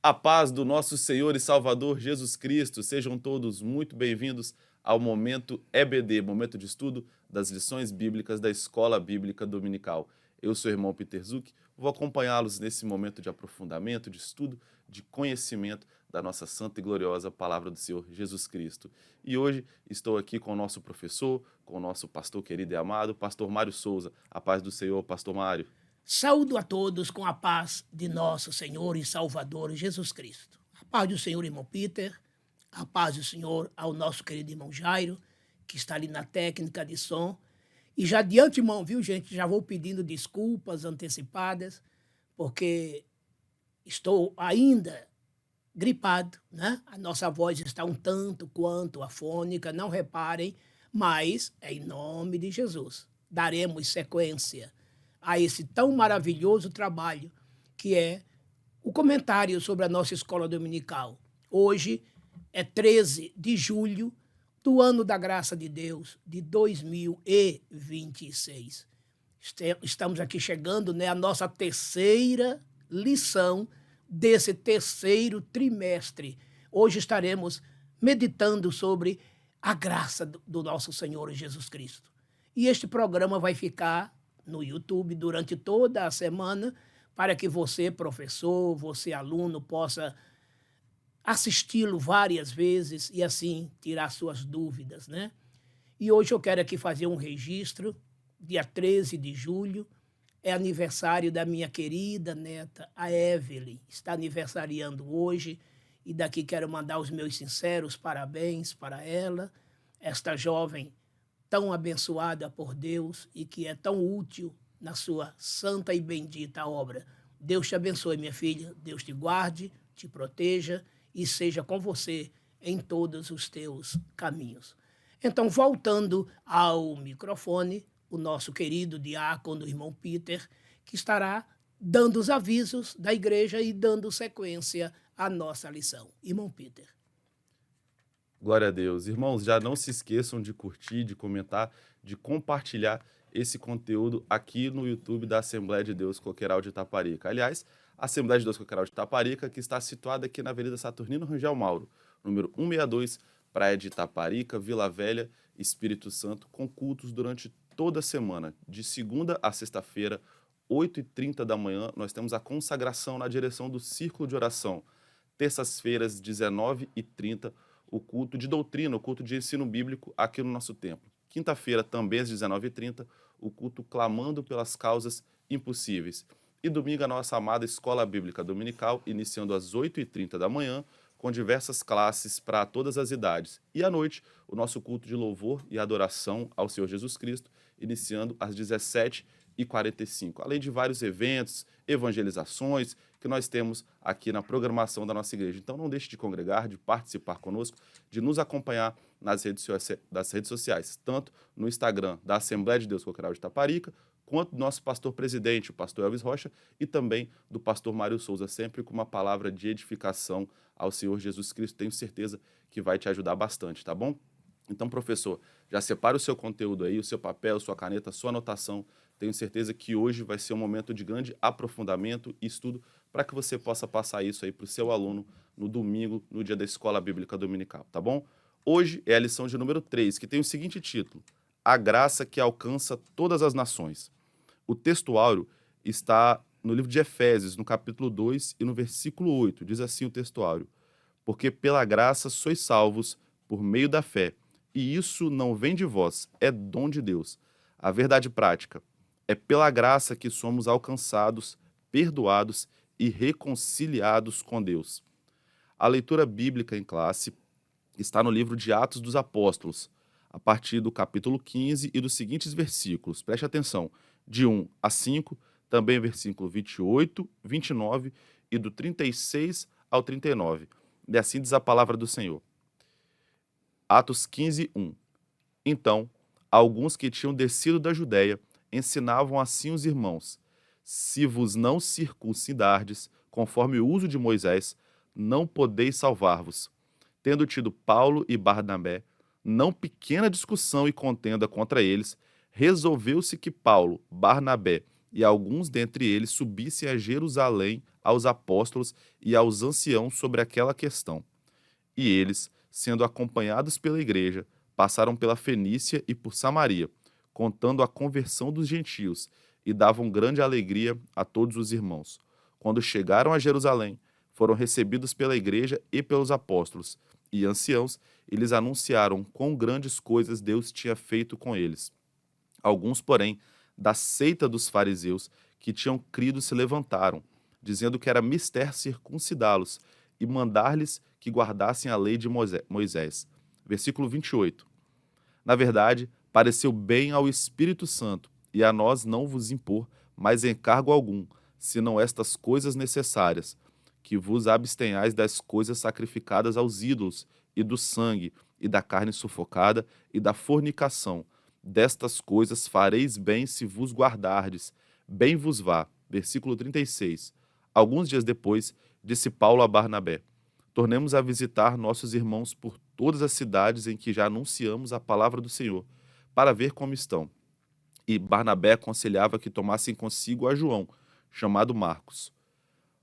A paz do nosso Senhor e Salvador Jesus Cristo, sejam todos muito bem-vindos ao Momento EBD, Momento de Estudo das Lições Bíblicas da Escola Bíblica Dominical. Eu sou o irmão Peter Zuck, vou acompanhá-los nesse momento de aprofundamento, de estudo, de conhecimento da nossa santa e gloriosa Palavra do Senhor Jesus Cristo. E hoje estou aqui com o nosso professor, com o nosso pastor querido e amado, pastor Mário Souza. A paz do Senhor, pastor Mário. Saúdo a todos com a paz de nosso Senhor e Salvador Jesus Cristo. A paz do Senhor, irmão Peter, a paz do Senhor ao nosso querido irmão Jairo, que está ali na técnica de som. E já de antemão, viu, gente, já vou pedindo desculpas antecipadas, porque estou ainda gripado, né? A nossa voz está um tanto quanto afônica, não reparem, mas é em nome de Jesus. Daremos sequência a esse tão maravilhoso trabalho que é o comentário sobre a nossa escola dominical. Hoje é 13 de julho do ano da graça de Deus de 2026. Estamos aqui chegando, né, à nossa terceira lição desse terceiro trimestre. Hoje estaremos meditando sobre a graça do nosso Senhor Jesus Cristo. E este programa vai ficar no YouTube durante toda a semana, para que você, professor, você, aluno, possa assisti-lo várias vezes e assim tirar suas dúvidas, né? E hoje eu quero aqui fazer um registro. Dia 13 de julho é aniversário da minha querida neta, a Evelyn. Está aniversariando hoje e daqui quero mandar os meus sinceros parabéns para ela, esta jovem tão abençoada por Deus e que é tão útil na sua santa e bendita obra. Deus te abençoe, minha filha, Deus te guarde, te proteja e seja com você em todos os teus caminhos. Então, voltando ao microfone, o nosso querido diácono, irmão Peter, que estará dando os avisos da igreja e dando sequência à nossa lição. Irmão Peter. Glória a Deus. Irmãos, já não se esqueçam de curtir, de comentar, de compartilhar esse conteúdo aqui no YouTube da Assembleia de Deus Coqueiral de Itaparica. Aliás, a Assembleia de Deus Coqueiral de Itaparica, que está situada aqui na Avenida Saturnino Rangel Mauro, número 162, Praia de Itaparica, Vila Velha, Espírito Santo, com cultos durante toda a semana, de segunda a sexta-feira, 8h30 da manhã, nós temos a consagração na direção do Círculo de Oração. Terças-feiras, 19h30, o culto de doutrina, o culto de ensino bíblico aqui no nosso templo. Quinta-feira, também às 19h30, o culto clamando pelas causas impossíveis. E domingo, a nossa amada Escola Bíblica Dominical, iniciando às 8h30 da manhã, com diversas classes para todas as idades. E à noite, o nosso culto de louvor e adoração ao Senhor Jesus Cristo, iniciando às 17h45. Além de vários eventos, evangelizações que nós temos aqui na programação da nossa igreja. Então não deixe de congregar, de participar conosco, de nos acompanhar nas redes sociais, tanto no Instagram da Assembleia de Deus Coqueiral de Itaparica, quanto do nosso pastor-presidente, o pastor Elvis Rocha, e também do pastor Mário Souza, sempre com uma palavra de edificação ao Senhor Jesus Cristo. Tenho certeza que vai te ajudar bastante, tá bom? Então, professor, já separa o seu conteúdo aí, o seu papel, sua caneta, sua anotação. Tenho certeza que hoje vai ser um momento de grande aprofundamento e estudo para que você possa passar isso aí para o seu aluno no domingo, no dia da Escola Bíblica Dominical, tá bom? Hoje é a lição de número 3, que tem o seguinte título: A Graça que Alcança Todas as Nações. O texto áureo está no livro de Efésios, no capítulo 2 e no versículo 8. Diz assim o texto áureo: Porque pela graça sois salvos por meio da fé, e isso não vem de vós, é dom de Deus. A verdade prática: é pela graça que somos alcançados, perdoados e reconciliados com Deus. A leitura bíblica em classe está no livro de Atos dos Apóstolos, a partir do capítulo 15 e dos seguintes versículos. Preste atenção, de 1 a 5, também versículo 28, 29 e do 36 ao 39. E assim diz a palavra do Senhor. Atos 15, 1. Então, alguns que tinham descido da Judéia ensinavam assim os irmãos: se vos não circuncidardes, conforme o uso de Moisés, não podeis salvar-vos. Tendo tido Paulo e Barnabé não pequena discussão e contenda contra eles, resolveu-se que Paulo, Barnabé e alguns dentre eles subissem a Jerusalém aos apóstolos e aos anciãos sobre aquela questão. E eles, sendo acompanhados pela igreja, passaram pela Fenícia e por Samaria, contando a conversão dos gentios, e davam grande alegria a todos os irmãos. Quando chegaram a Jerusalém, foram recebidos pela igreja e pelos apóstolos e anciãos, e lhes anunciaram quão grandes coisas Deus tinha feito com eles. Alguns, porém, da seita dos fariseus, que tinham crido, se levantaram, dizendo que era mister circuncidá-los e mandar-lhes que guardassem a lei de Moisés. Versículo 28. Na verdade, pareceu bem ao Espírito Santo, e a nós não vos impor mais encargo algum, senão estas coisas necessárias, que vos abstenhais das coisas sacrificadas aos ídolos, e do sangue, e da carne sufocada, e da fornicação. Destas coisas fareis bem se vos guardardes. Bem vos vá. Versículo 36. Alguns dias depois, disse Paulo a Barnabé: tornemos a visitar nossos irmãos por todas as cidades em que já anunciamos a palavra do Senhor, para ver como estão. E Barnabé aconselhava que tomassem consigo a João, chamado Marcos.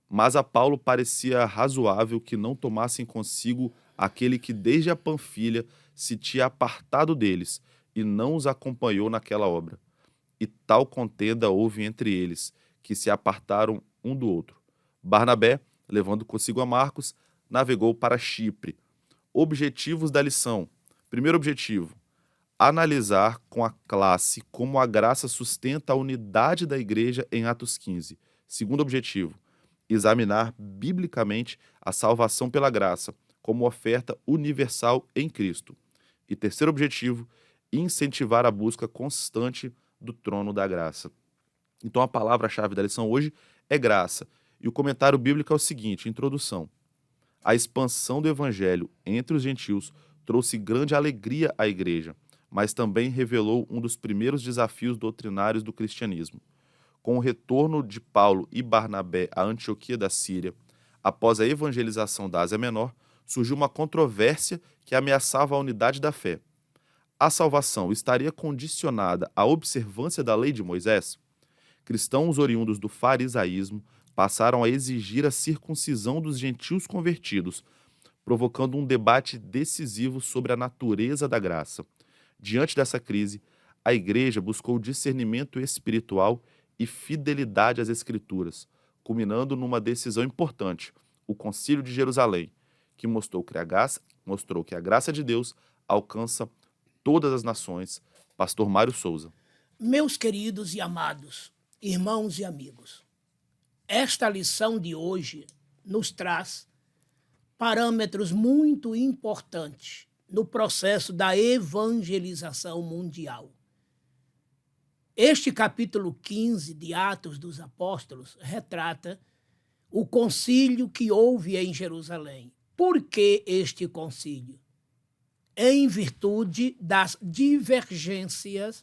Mas a Paulo parecia razoável que não tomassem consigo aquele que desde a Panfilha se tinha apartado deles e não os acompanhou naquela obra. E tal contenda houve entre eles, que se apartaram um do outro. Barnabé, levando consigo a Marcos, navegou para Chipre. Objetivos da lição. Primeiro objetivo: analisar com a classe como a graça sustenta a unidade da igreja em Atos 15. Segundo objetivo: examinar biblicamente a salvação pela graça como oferta universal em Cristo. E terceiro objetivo: incentivar a busca constante do trono da graça. Então a palavra-chave da lição hoje é graça. E o comentário bíblico é o seguinte, introdução: a expansão do evangelho entre os gentios trouxe grande alegria à igreja, mas também revelou um dos primeiros desafios doutrinários do cristianismo. Com o retorno de Paulo e Barnabé à Antioquia da Síria, após a evangelização da Ásia Menor, surgiu uma controvérsia que ameaçava a unidade da fé. A salvação estaria condicionada à observância da lei de Moisés? Cristãos oriundos do farisaísmo passaram a exigir a circuncisão dos gentios convertidos, provocando um debate decisivo sobre a natureza da graça. Diante dessa crise, a igreja buscou discernimento espiritual e fidelidade às Escrituras, culminando numa decisão importante, o Concílio de Jerusalém, que mostrou que a graça de Deus alcança todas as nações. Pastor Mário Souza. Meus queridos e amados, irmãos e amigos, esta lição de hoje nos traz parâmetros muito importantes no processo da evangelização mundial. Este capítulo 15 de Atos dos Apóstolos retrata o concílio que houve em Jerusalém. Por que este concílio? Em virtude das divergências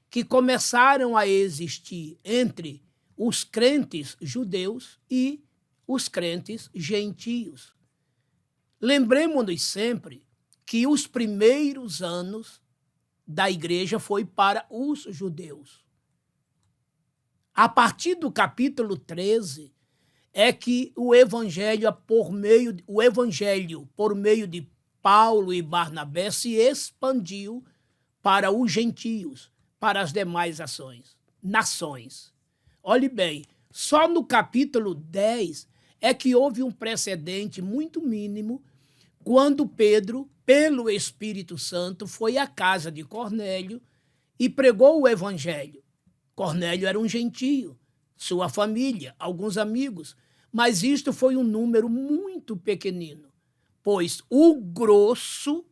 que começaram a existir entre os crentes judeus e os crentes gentios. Lembremos-nos sempre que os primeiros anos da igreja foi para os judeus. A partir do capítulo 13 é que o evangelho por meio de Paulo e Barnabé se expandiu para os gentios, para as demais nações. Olhe bem, só no capítulo 10 é que houve um precedente muito mínimo quando Pedro, pelo Espírito Santo, foi à casa de Cornélio e pregou o evangelho. Cornélio era um gentio, sua família, alguns amigos, mas isto foi um número muito pequenino, pois o grosso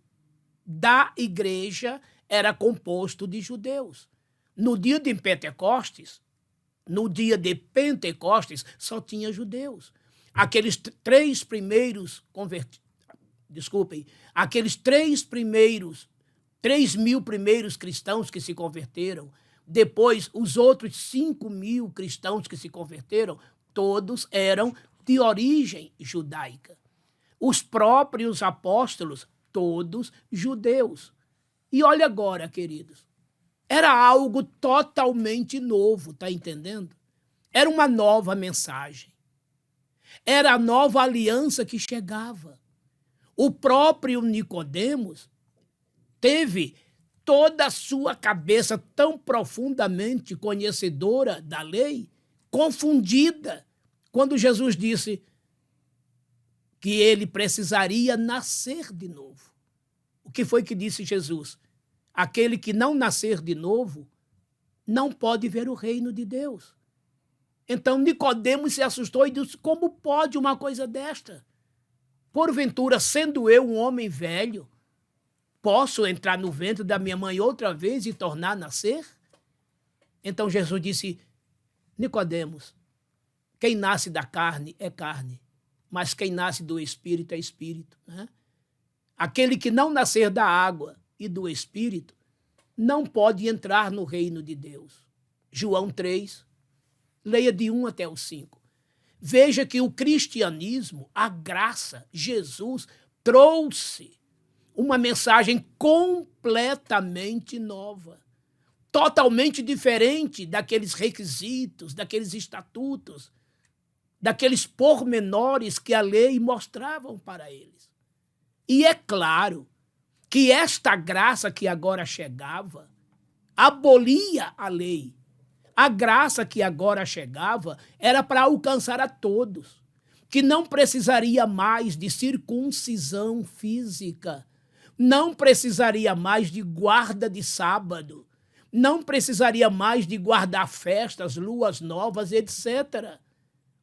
da igreja era composto de judeus. No dia de Pentecostes, só tinha judeus. Aqueles 3 primeiros mil primeiros cristãos que se converteram, depois os outros 5.000 cristãos que se converteram, todos eram de origem judaica. Os próprios apóstolos, todos judeus. E olha agora, queridos, Era algo totalmente novo, tá entendendo? Era uma nova mensagem. Era a nova aliança que chegava. O próprio Nicodemos teve toda a sua cabeça tão profundamente conhecedora da lei, confundida, quando Jesus disse que ele precisaria nascer de novo. O que foi que disse Jesus? Aquele que não nascer de novo não pode ver o reino de Deus. Então Nicodemos se assustou e disse: como pode uma coisa desta? Porventura, sendo eu um homem velho, posso entrar no ventre da minha mãe outra vez e tornar a nascer? Então Jesus disse: Nicodemos, quem nasce da carne é carne, mas quem nasce do Espírito é Espírito. Né? Aquele que não nascer da água e do Espírito não pode entrar no reino de Deus. João 3, leia de 1 até o 5. Veja que o cristianismo, a graça, Jesus, trouxe uma mensagem completamente nova, totalmente diferente daqueles requisitos, daqueles estatutos, daqueles pormenores que a lei mostravam para eles. E é claro que esta graça que agora chegava abolia a lei. A graça que agora chegava era para alcançar a todos, que não precisaria mais de circuncisão física, não precisaria mais de guarda de sábado, não precisaria mais de guardar festas, luas novas, etc.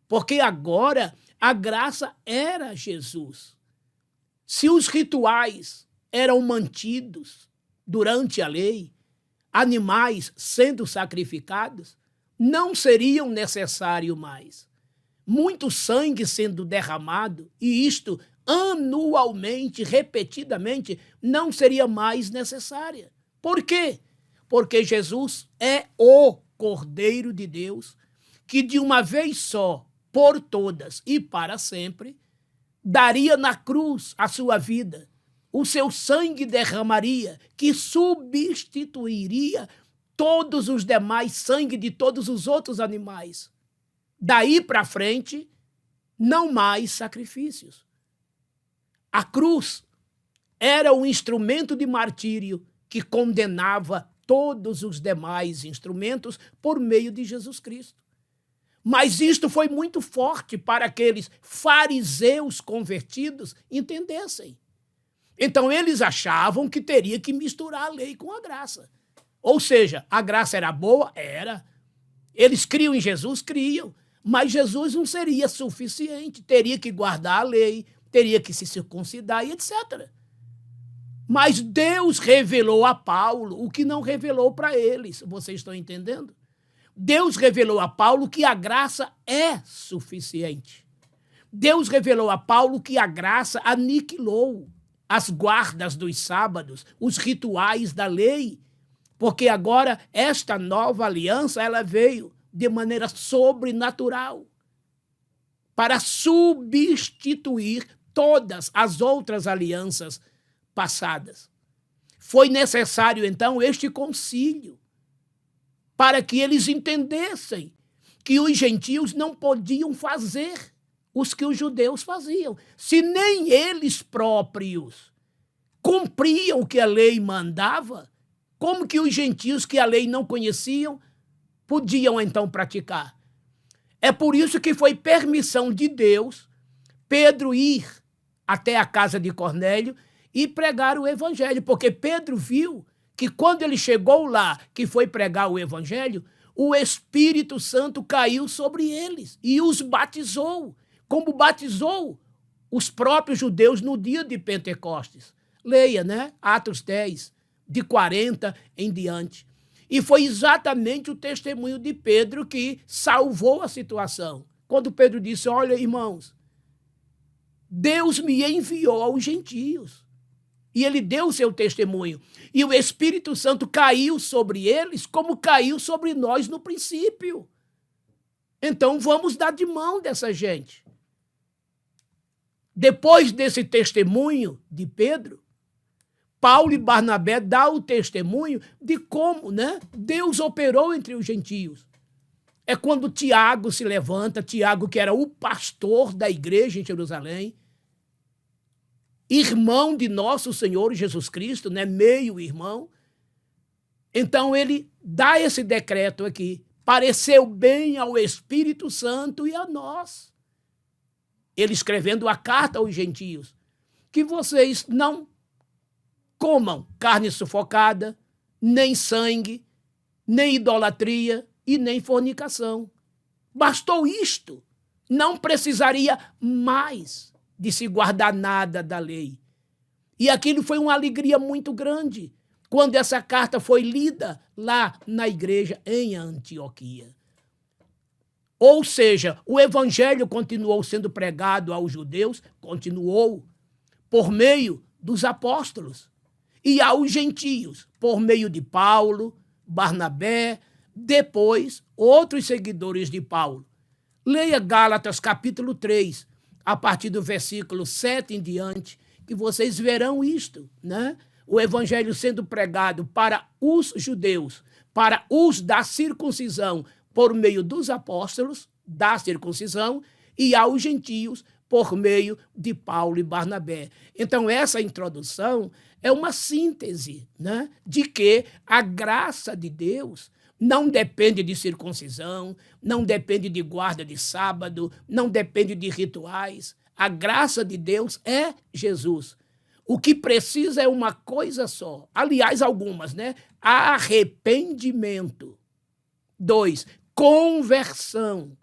Porque agora a graça era Jesus. Se os rituais eram mantidos durante a lei, animais sendo sacrificados, não seriam necessário mais. Muito sangue sendo derramado, e isto anualmente, repetidamente, não seria mais necessária. Por quê? Porque Jesus é o Cordeiro de Deus, que de uma vez só, por todas e para sempre, daria na cruz a sua vida. O seu sangue derramaria, que substituiria todos os demais sangue de todos os outros animais. Daí para frente, não mais sacrifícios. A cruz era um instrumento de martírio que condenava todos os demais instrumentos por meio de Jesus Cristo. Mas isto foi muito forte para aqueles fariseus convertidos entendessem. Então, eles achavam que teria que misturar a lei com a graça. Ou seja, a graça era boa? Era. Eles criam em Jesus? Criam. Mas Jesus não seria suficiente. Teria que guardar a lei, teria que se circuncidar e etc. Mas Deus revelou a Paulo o que não revelou para eles. Vocês estão entendendo? Deus revelou a Paulo que a graça é suficiente. Deus revelou a Paulo que a graça aniquilou as guardas dos sábados, os rituais da lei, porque agora esta nova aliança ela veio de maneira sobrenatural para substituir todas as outras alianças passadas. Foi necessário, então, este concílio para que eles entendessem que os gentios não podiam fazer os que os judeus faziam. Se nem eles próprios cumpriam o que a lei mandava, como que os gentios que a lei não conheciam podiam então praticar? É por isso que foi permissão de Deus Pedro ir até a casa de Cornélio e pregar o evangelho, porque Pedro viu que quando ele chegou lá, que foi pregar o evangelho, o Espírito Santo caiu sobre eles e os batizou, como batizou os próprios judeus no dia de Pentecostes. Leia, né? Atos 10, de 40 em diante. E foi exatamente o testemunho de Pedro que salvou a situação. Quando Pedro disse: olha, irmãos, Deus me enviou aos gentios. E ele deu o seu testemunho. E o Espírito Santo caiu sobre eles como caiu sobre nós no princípio. Então vamos dar de mão dessa gente. Depois desse testemunho de Pedro, Paulo e Barnabé dão o testemunho de como, né, Deus operou entre os gentios. É quando Tiago se levanta, Tiago que era o pastor da igreja em Jerusalém, irmão de nosso Senhor Jesus Cristo, né, meio-irmão. Então ele dá esse decreto aqui. Pareceu bem ao Espírito Santo e a nós. Ele escrevendo a carta aos gentios, que vocês não comam carne sufocada, nem sangue, nem idolatria e nem fornicação. Bastou isto. Não precisaria mais de se guardar nada da lei. E aquilo foi uma alegria muito grande quando essa carta foi lida lá na igreja em Antioquia. Ou seja, o evangelho continuou sendo pregado aos judeus, continuou por meio dos apóstolos, e aos gentios, por meio de Paulo, Barnabé, depois outros seguidores de Paulo. Leia Gálatas capítulo 3, a partir do versículo 7 em diante, que vocês verão isto, né? O evangelho sendo pregado para os judeus, para os da circuncisão, por meio dos apóstolos da circuncisão, e aos gentios, por meio de Paulo e Barnabé. Então, essa introdução é uma síntese, né, de que a graça de Deus não depende de circuncisão, não depende de guarda de sábado, não depende de rituais. A graça de Deus é Jesus. O que precisa é uma coisa só. Aliás, algumas, né? Arrependimento. 2, conversão.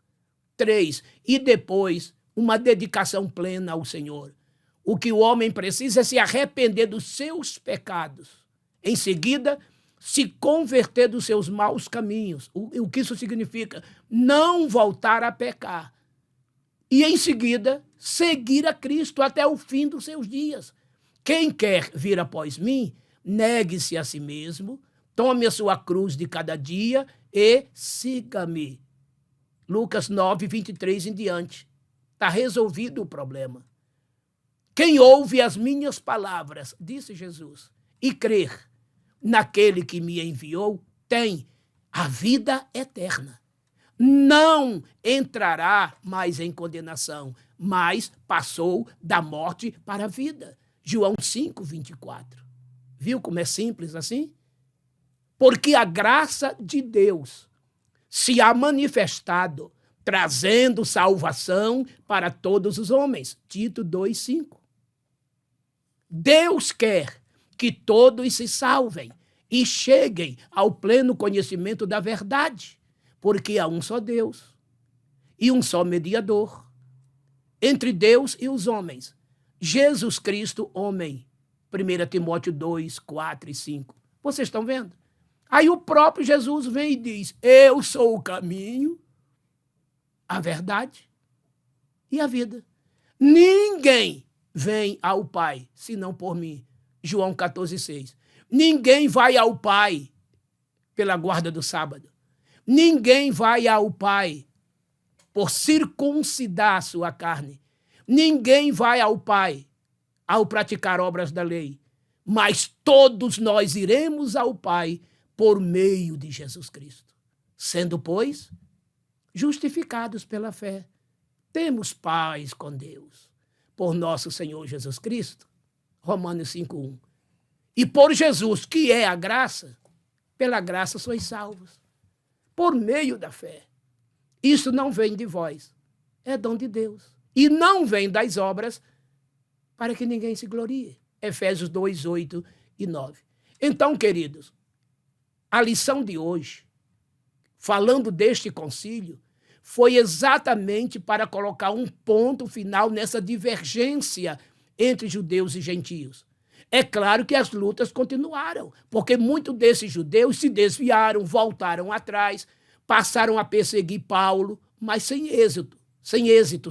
3, e depois uma dedicação plena ao Senhor. O que o homem precisa é se arrepender dos seus pecados. Em seguida, se converter dos seus maus caminhos. O que isso significa? Não voltar a pecar. E em seguida, seguir a Cristo até o fim dos seus dias. Quem quer vir após mim, negue-se a si mesmo, tome a sua cruz de cada dia e siga-me. Lucas 9, 23 em diante. Está resolvido o problema. Quem ouve as minhas palavras, disse Jesus, e crer naquele que me enviou, tem a vida eterna. Não entrará mais em condenação, mas passou da morte para a vida. João 5, 24. Viu como é simples assim? Porque a graça de Deus se há manifestado, trazendo salvação para todos os homens. Tito 2, 5. Deus quer que todos se salvem e cheguem ao pleno conhecimento da verdade, porque há um só Deus e um só mediador entre Deus e os homens, Jesus Cristo, homem. 1 Timóteo 2, 4 e 5. Vocês estão vendo? Aí o próprio Jesus vem e diz, eu sou o caminho, a verdade e a vida. Ninguém vem ao Pai, senão por mim. João 14, 6. Ninguém vai ao Pai pela guarda do sábado. Ninguém vai ao Pai por circuncidar a sua carne. Ninguém vai ao Pai ao praticar obras da lei. Mas todos nós iremos ao Pai por meio de Jesus Cristo. Sendo, pois, justificados pela fé, temos paz com Deus. Por nosso Senhor Jesus Cristo. Romanos 5:1. E por Jesus, que é a graça, pela graça sois salvos. Por meio da fé. Isso não vem de vós, é dom de Deus. E não vem das obras para que ninguém se glorie. Efésios 2, 8 e 9. Então, queridos, a lição de hoje, falando deste concílio, foi exatamente para colocar um ponto final nessa divergência entre judeus e gentios. É claro que as lutas continuaram, porque muitos desses judeus se desviaram, voltaram atrás, passaram a perseguir Paulo, mas sem êxito,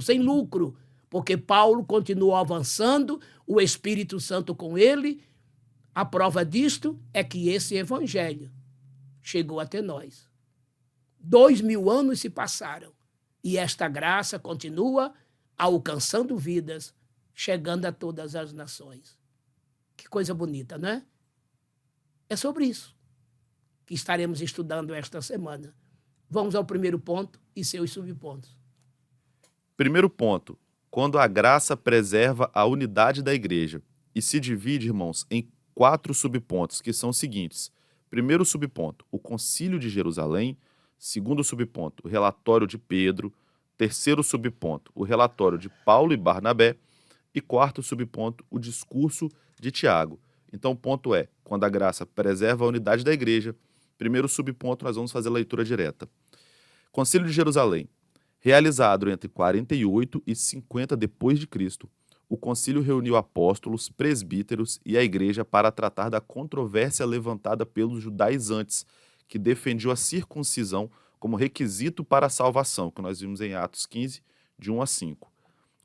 sem lucro, porque Paulo continuou avançando, o Espírito Santo com ele. A prova disto é que esse evangelho chegou até nós. 2000 anos se passaram e esta graça continua alcançando vidas, chegando a todas as nações. Que coisa bonita, não é? É sobre isso que estaremos estudando esta semana. Vamos ao primeiro ponto e seus subpontos. Primeiro ponto, quando a graça preserva a unidade da igreja e se divide, irmãos, em 4 subpontos, que são os seguintes. Primeiro subponto, o Concílio de Jerusalém. Segundo subponto, o relatório de Pedro. Terceiro subponto, o relatório de Paulo e Barnabé. E quarto subponto, o discurso de Tiago. Então o ponto é, quando a graça preserva a unidade da igreja. Primeiro subponto, nós vamos fazer a leitura direta. Concílio de Jerusalém. Realizado entre 48 e 50 depois de Cristo, o concílio reuniu apóstolos, presbíteros e a igreja para tratar da controvérsia levantada pelos judaizantes, que defendiam a circuncisão como requisito para a salvação, que nós vimos em Atos 15, de 1 a 5.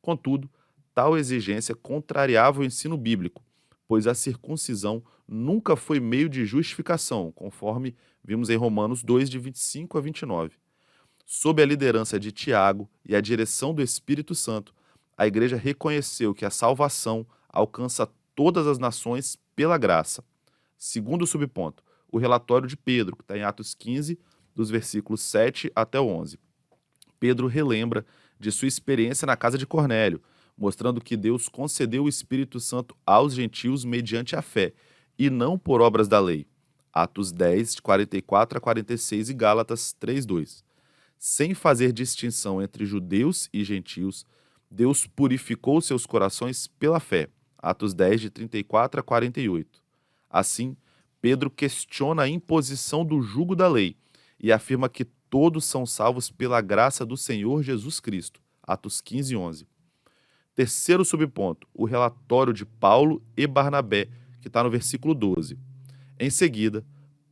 Contudo, tal exigência contrariava o ensino bíblico, pois a circuncisão nunca foi meio de justificação, conforme vimos em Romanos 2, de 25 a 29. Sob a liderança de Tiago e a direção do Espírito Santo, a igreja reconheceu que a salvação alcança todas as nações pela graça. Segundo subponto, o relatório de Pedro, que está em Atos 15, dos versículos 7 até 11. Pedro relembra de sua experiência na casa de Cornélio, mostrando que Deus concedeu o Espírito Santo aos gentios mediante a fé, e não por obras da lei. Atos 10, de 44 a 46 e Gálatas 3:2. Sem fazer distinção entre judeus e gentios, Deus purificou seus corações pela fé. Atos 10, de 34 a 48. Assim, Pedro questiona a imposição do jugo da lei e afirma que todos são salvos pela graça do Senhor Jesus Cristo. Atos 15, 11. Terceiro subponto, o relatório de Paulo e Barnabé, que está no versículo 12. Em seguida,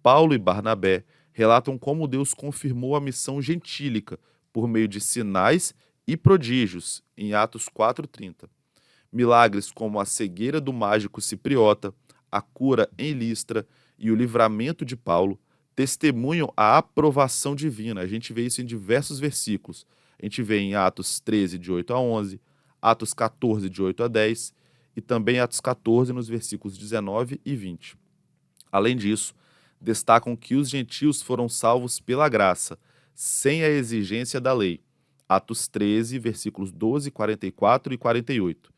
Paulo e Barnabé relatam como Deus confirmou a missão gentílica por meio de sinais e prodígios, em Atos 4:30. Milagres como a cegueira do mágico cipriota, a cura em Listra e o livramento de Paulo testemunham a aprovação divina. A gente vê isso em diversos versículos. A gente vê em Atos 13, de 8 a 11, Atos 14, de 8 a 10 e também Atos 14, nos versículos 19 e 20. Além disso, destacam que os gentios foram salvos pela graça, sem a exigência da lei. Atos 13, versículos 12, 44 e 48.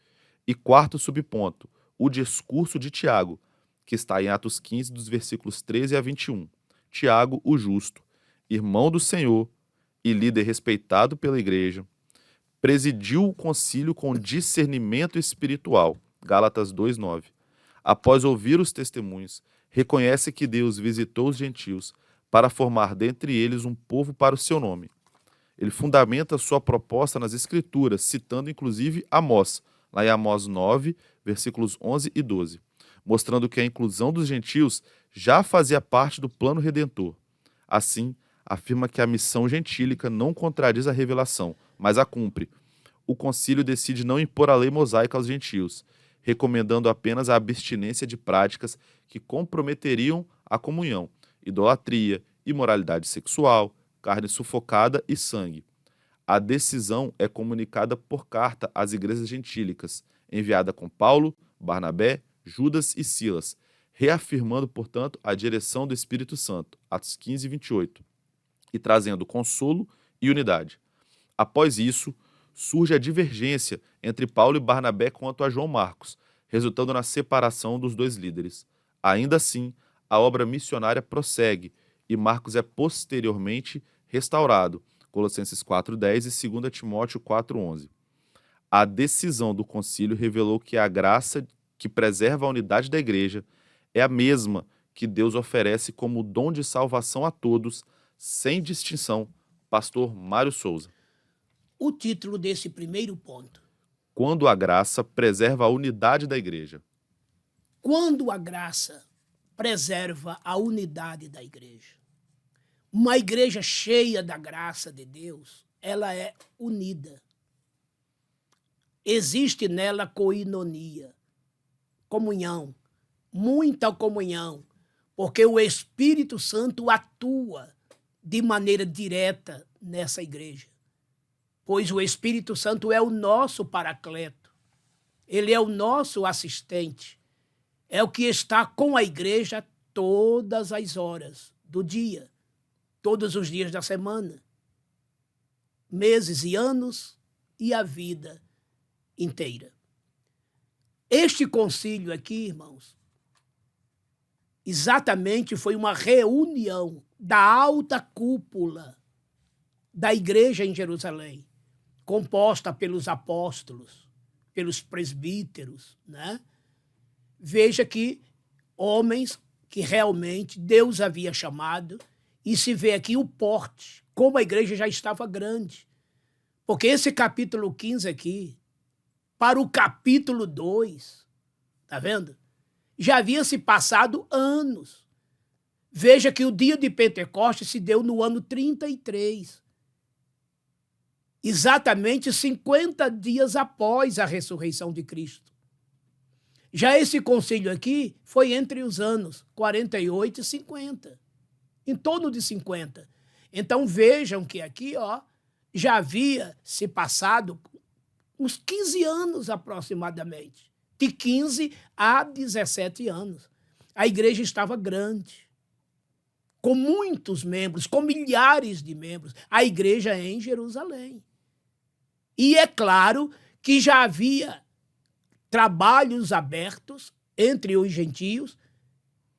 E quarto subponto, o discurso de Tiago, que está em Atos 15, dos versículos 13 a 21. Tiago, o justo, irmão do Senhor e líder respeitado pela igreja, presidiu o concílio com discernimento espiritual. Gálatas 2:9. Após ouvir os testemunhos, reconhece que Deus visitou os gentios para formar dentre eles um povo para o seu nome. Ele fundamenta sua proposta nas Escrituras, citando inclusive Amós, lá em Amós 9, versículos 11 e 12, mostrando que a inclusão dos gentios já fazia parte do plano redentor. Assim, afirma que a missão gentílica não contradiz a revelação, mas a cumpre. O concílio decide não impor a lei mosaica aos gentios, recomendando apenas a abstinência de práticas que comprometeriam a comunhão, idolatria, imoralidade sexual, carne sufocada e sangue. A decisão é comunicada por carta às igrejas gentílicas, enviada com Paulo, Barnabé, Judas e Silas, reafirmando, portanto, a direção do Espírito Santo, Atos 15, 28, e trazendo consolo e unidade. Após isso, surge a divergência entre Paulo e Barnabé quanto a João Marcos, resultando na separação dos dois líderes. Ainda assim, a obra missionária prossegue e Marcos é posteriormente restaurado, Colossenses 4:10 e 2 Timóteo 4:11. A decisão do concílio revelou que a graça que preserva a unidade da igreja é a mesma que Deus oferece como dom de salvação a todos, sem distinção. Pastor Mário Souza. O título desse primeiro ponto: Quando a graça preserva a unidade da igreja. quando a graça preserva a unidade da igreja. Uma igreja cheia da graça de Deus, ela é unida. Existe nela coinonia, comunhão, muita comunhão, porque o Espírito Santo atua de maneira direta nessa igreja. Pois o Espírito Santo é o nosso paracleto, ele é o nosso assistente, é o que está com a igreja todas as horas do dia, todos os dias da semana, meses e anos e a vida inteira. Este concílio aqui, irmãos, exatamente foi uma reunião da alta cúpula da igreja em Jerusalém, composta pelos apóstolos, pelos presbíteros, né? Veja que homens que realmente Deus havia chamado, e se vê aqui o porte, como a igreja já estava grande. Porque esse capítulo 15 aqui, para o capítulo 2, tá vendo? Já havia se passado anos. Veja que o dia de Pentecostes se deu no ano 33. Exatamente 50 dias após a ressurreição de Cristo. Já esse concílio aqui foi entre os anos 48 e 50. Em torno de 50. Então vejam que aqui, já havia se passado uns 15 anos aproximadamente. De 15 a 17 anos. A igreja estava grande, com muitos membros, com milhares de membros. A igreja é em Jerusalém. E é claro que já havia trabalhos abertos entre os gentios,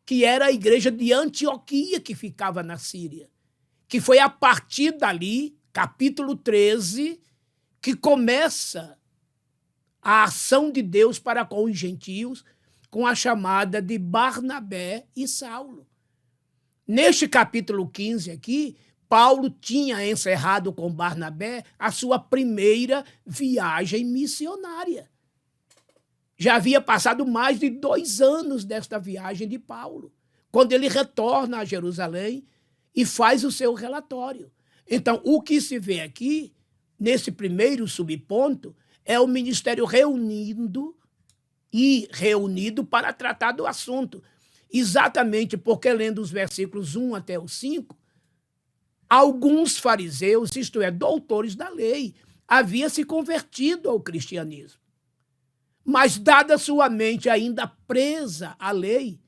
que era a igreja de Antioquia, que ficava na Síria, que foi a partir dali, capítulo 13, que começa a ação de Deus para com os gentios, com a chamada de Barnabé e Saulo. Neste capítulo 15 aqui, Paulo tinha encerrado com Barnabé a sua primeira viagem missionária. Já havia passado mais de 2 anos desta viagem de Paulo, quando ele retorna a Jerusalém e faz o seu relatório. Então, o que se vê aqui, nesse primeiro subponto, é o ministério reunido para tratar do assunto. Exatamente porque, lendo os versículos 1 até o 5, alguns fariseus, isto é, doutores da lei, haviam se convertido ao cristianismo. Mas, dada sua mente ainda presa à lei,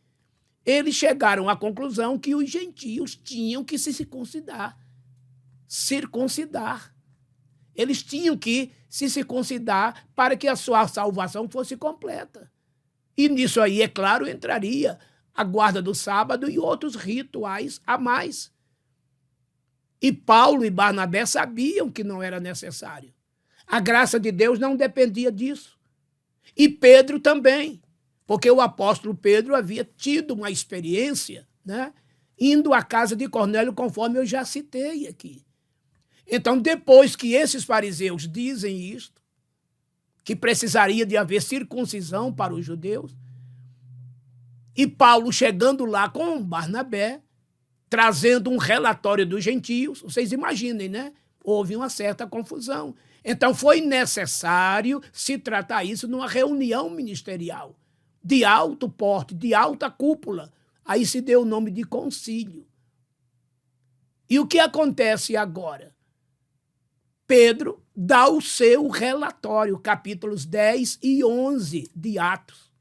eles chegaram à conclusão que os gentios tinham que se circuncidar. Eles tinham que se circuncidar para que a sua salvação fosse completa. E nisso aí, é claro, entraria a guarda do sábado e outros rituais a mais. E Paulo e Barnabé sabiam que não era necessário. A graça de Deus não dependia disso. E Pedro também, porque o apóstolo Pedro havia tido uma experiência, né, indo à casa de Cornélio, conforme eu já citei aqui. Então, depois que esses fariseus dizem isto, que precisaria de haver circuncisão para os judeus, e Paulo chegando lá com Barnabé, trazendo um relatório dos gentios, vocês imaginem, né? Houve uma certa confusão. Então, foi necessário se tratar isso numa reunião ministerial, de alto porte, de alta cúpula. Aí se deu o nome de concílio. E o que acontece agora? Pedro dá o seu relatório, capítulos 10 e 11 de Atos.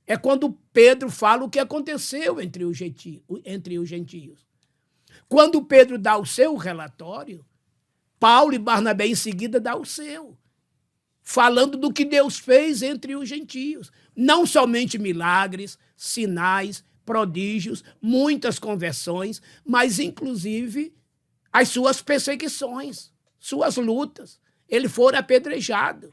É quando Pedro fala o que aconteceu entre os gentios. Quando Pedro dá o seu relatório, Paulo e Barnabé em seguida dá o seu, falando do que Deus fez entre os gentios. Não somente milagres, sinais, prodígios, muitas conversões, mas inclusive as suas perseguições, suas lutas. Ele foi apedrejado.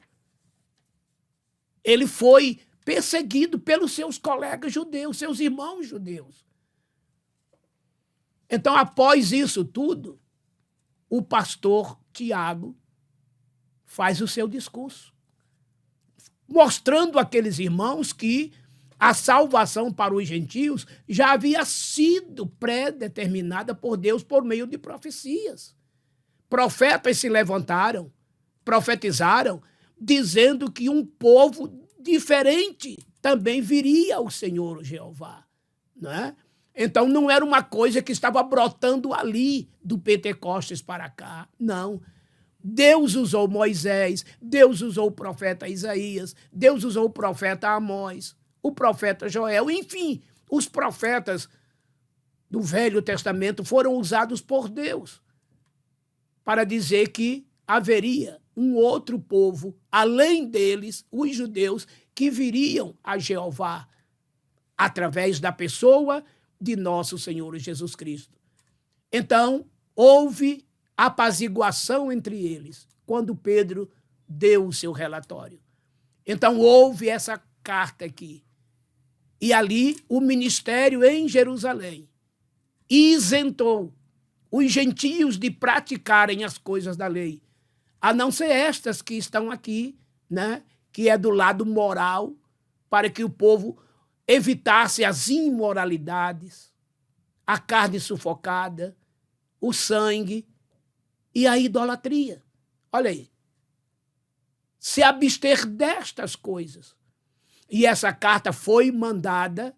Ele foi perseguido pelos seus colegas judeus, seus irmãos judeus. Então, após isso tudo, o pastor Tiago faz o seu discurso, mostrando àqueles irmãos que a salvação para os gentios já havia sido pré-determinada por Deus por meio de profecias. Profetas se levantaram, profetizaram, dizendo que um povo diferente também viria ao Senhor Jeová, né? Então, não era uma coisa que estava brotando ali do Pentecostes para cá, não. Deus usou Moisés, Deus usou o profeta Isaías, Deus usou o profeta Amós, o profeta Joel, enfim, os profetas do Velho Testamento foram usados por Deus para dizer que haveria um outro povo, além deles, os judeus, que viriam a Jeová através da pessoa de nosso Senhor Jesus Cristo. Então, houve apaziguação entre eles, quando Pedro deu o seu relatório. Então, houve essa carta aqui. E ali, o ministério em Jerusalém isentou os gentios de praticarem as coisas da lei, a não ser estas que estão aqui, né, que é do lado moral, para que o povo evitasse as imoralidades, a carne sufocada, o sangue e a idolatria. Olha aí. Se abster destas coisas. E essa carta foi mandada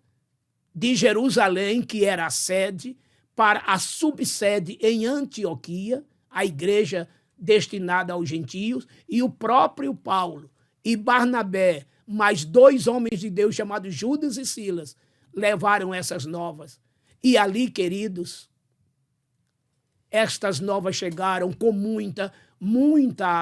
de Jerusalém, que era a sede, para a subsede em Antioquia, a igreja destinada aos gentios, e o próprio Paulo e Barnabé, mais 2 homens de Deus chamados Judas e Silas, levaram essas novas. E ali, queridos, estas novas chegaram com muita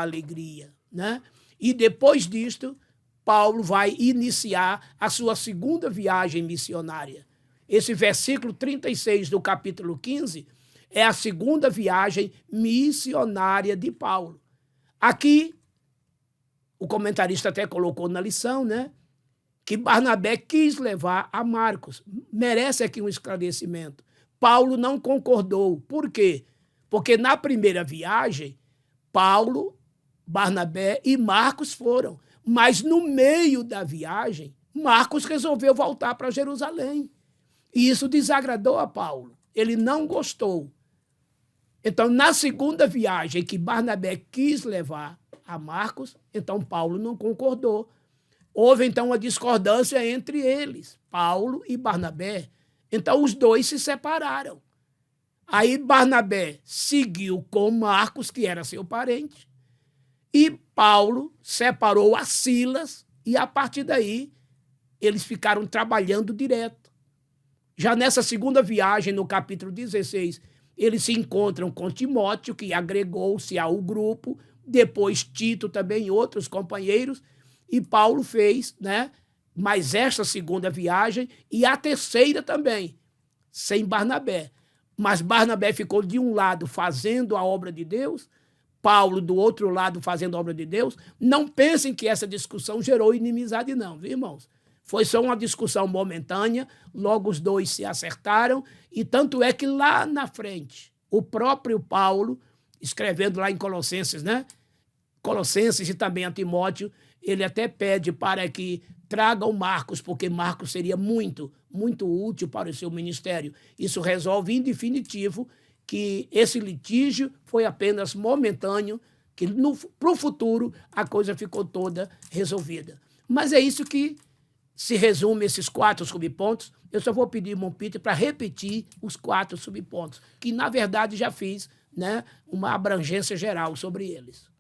alegria, né? E depois disto, Paulo vai iniciar a sua segunda viagem missionária. Esse versículo 36 do capítulo 15 é a segunda viagem missionária de Paulo. Aqui, o comentarista até colocou na lição, né, que Barnabé quis levar a Marcos. Merece aqui um esclarecimento. Paulo não concordou. Por quê? Porque na primeira viagem, Paulo, Barnabé e Marcos foram. Mas no meio da viagem, Marcos resolveu voltar para Jerusalém. E isso desagradou a Paulo. Ele não gostou. Então, na segunda viagem que Barnabé quis levar a Marcos, então Paulo não concordou. Houve, então, uma discordância entre eles, Paulo e Barnabé. Então, os dois se separaram. Aí, Barnabé seguiu com Marcos, que era seu parente, e Paulo separou a Silas, e a partir daí, eles ficaram trabalhando direto. Já nessa segunda viagem, no capítulo 16, eles se encontram com Timóteo, que agregou-se ao grupo, depois Tito também e outros companheiros, e Paulo fez, né, mais esta segunda viagem e a terceira também, sem Barnabé. Mas Barnabé ficou de um lado fazendo a obra de Deus, Paulo do outro lado fazendo a obra de Deus. Não pensem que essa discussão gerou inimizade não, viu, irmãos? Foi só uma discussão momentânea, logo os dois se acertaram, e tanto é que lá na frente, o próprio Paulo, escrevendo lá em Colossenses, né? Colossenses e também a Timóteo, ele até pede para que tragam Marcos, porque Marcos seria muito útil para o seu ministério. Isso resolve em definitivo que esse litígio foi apenas momentâneo, que para o futuro a coisa ficou toda resolvida. Mas é isso que se resume esses 4 subpontos. Eu só vou pedir, irmão Peter, para repetir os 4 subpontos, que na verdade já fiz, né, uma abrangência geral sobre eles.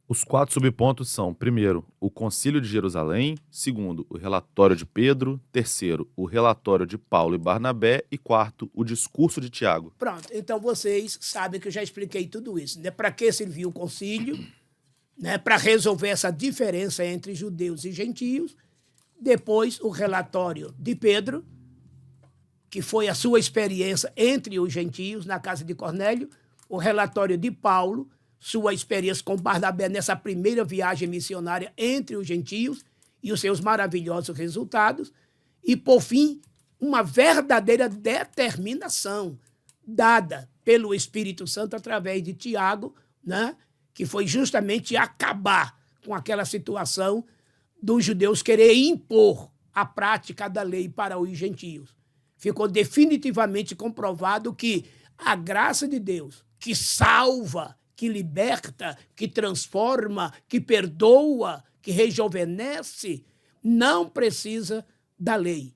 Os 4 subpontos são, primeiro, o Concílio de Jerusalém, segundo, o relatório de Pedro, terceiro, o relatório de Paulo e Barnabé e quarto, o discurso de Tiago. Pronto, então vocês sabem que eu já expliquei tudo isso, né? Para que serviu o concílio, né? Para resolver essa diferença entre judeus e gentios. Depois, o relatório de Pedro, que foi a sua experiência entre os gentios na casa de Cornélio. O relatório de Paulo, sua experiência com Barnabé nessa primeira viagem missionária entre os gentios e os seus maravilhosos resultados. E, por fim, uma verdadeira determinação dada pelo Espírito Santo através de Tiago, né, que foi justamente acabar com aquela situação dos judeus querer impor a prática da lei para os gentios. Ficou definitivamente comprovado que a graça de Deus, que salva, que liberta, que transforma, que perdoa, que rejuvenesce, não precisa da lei.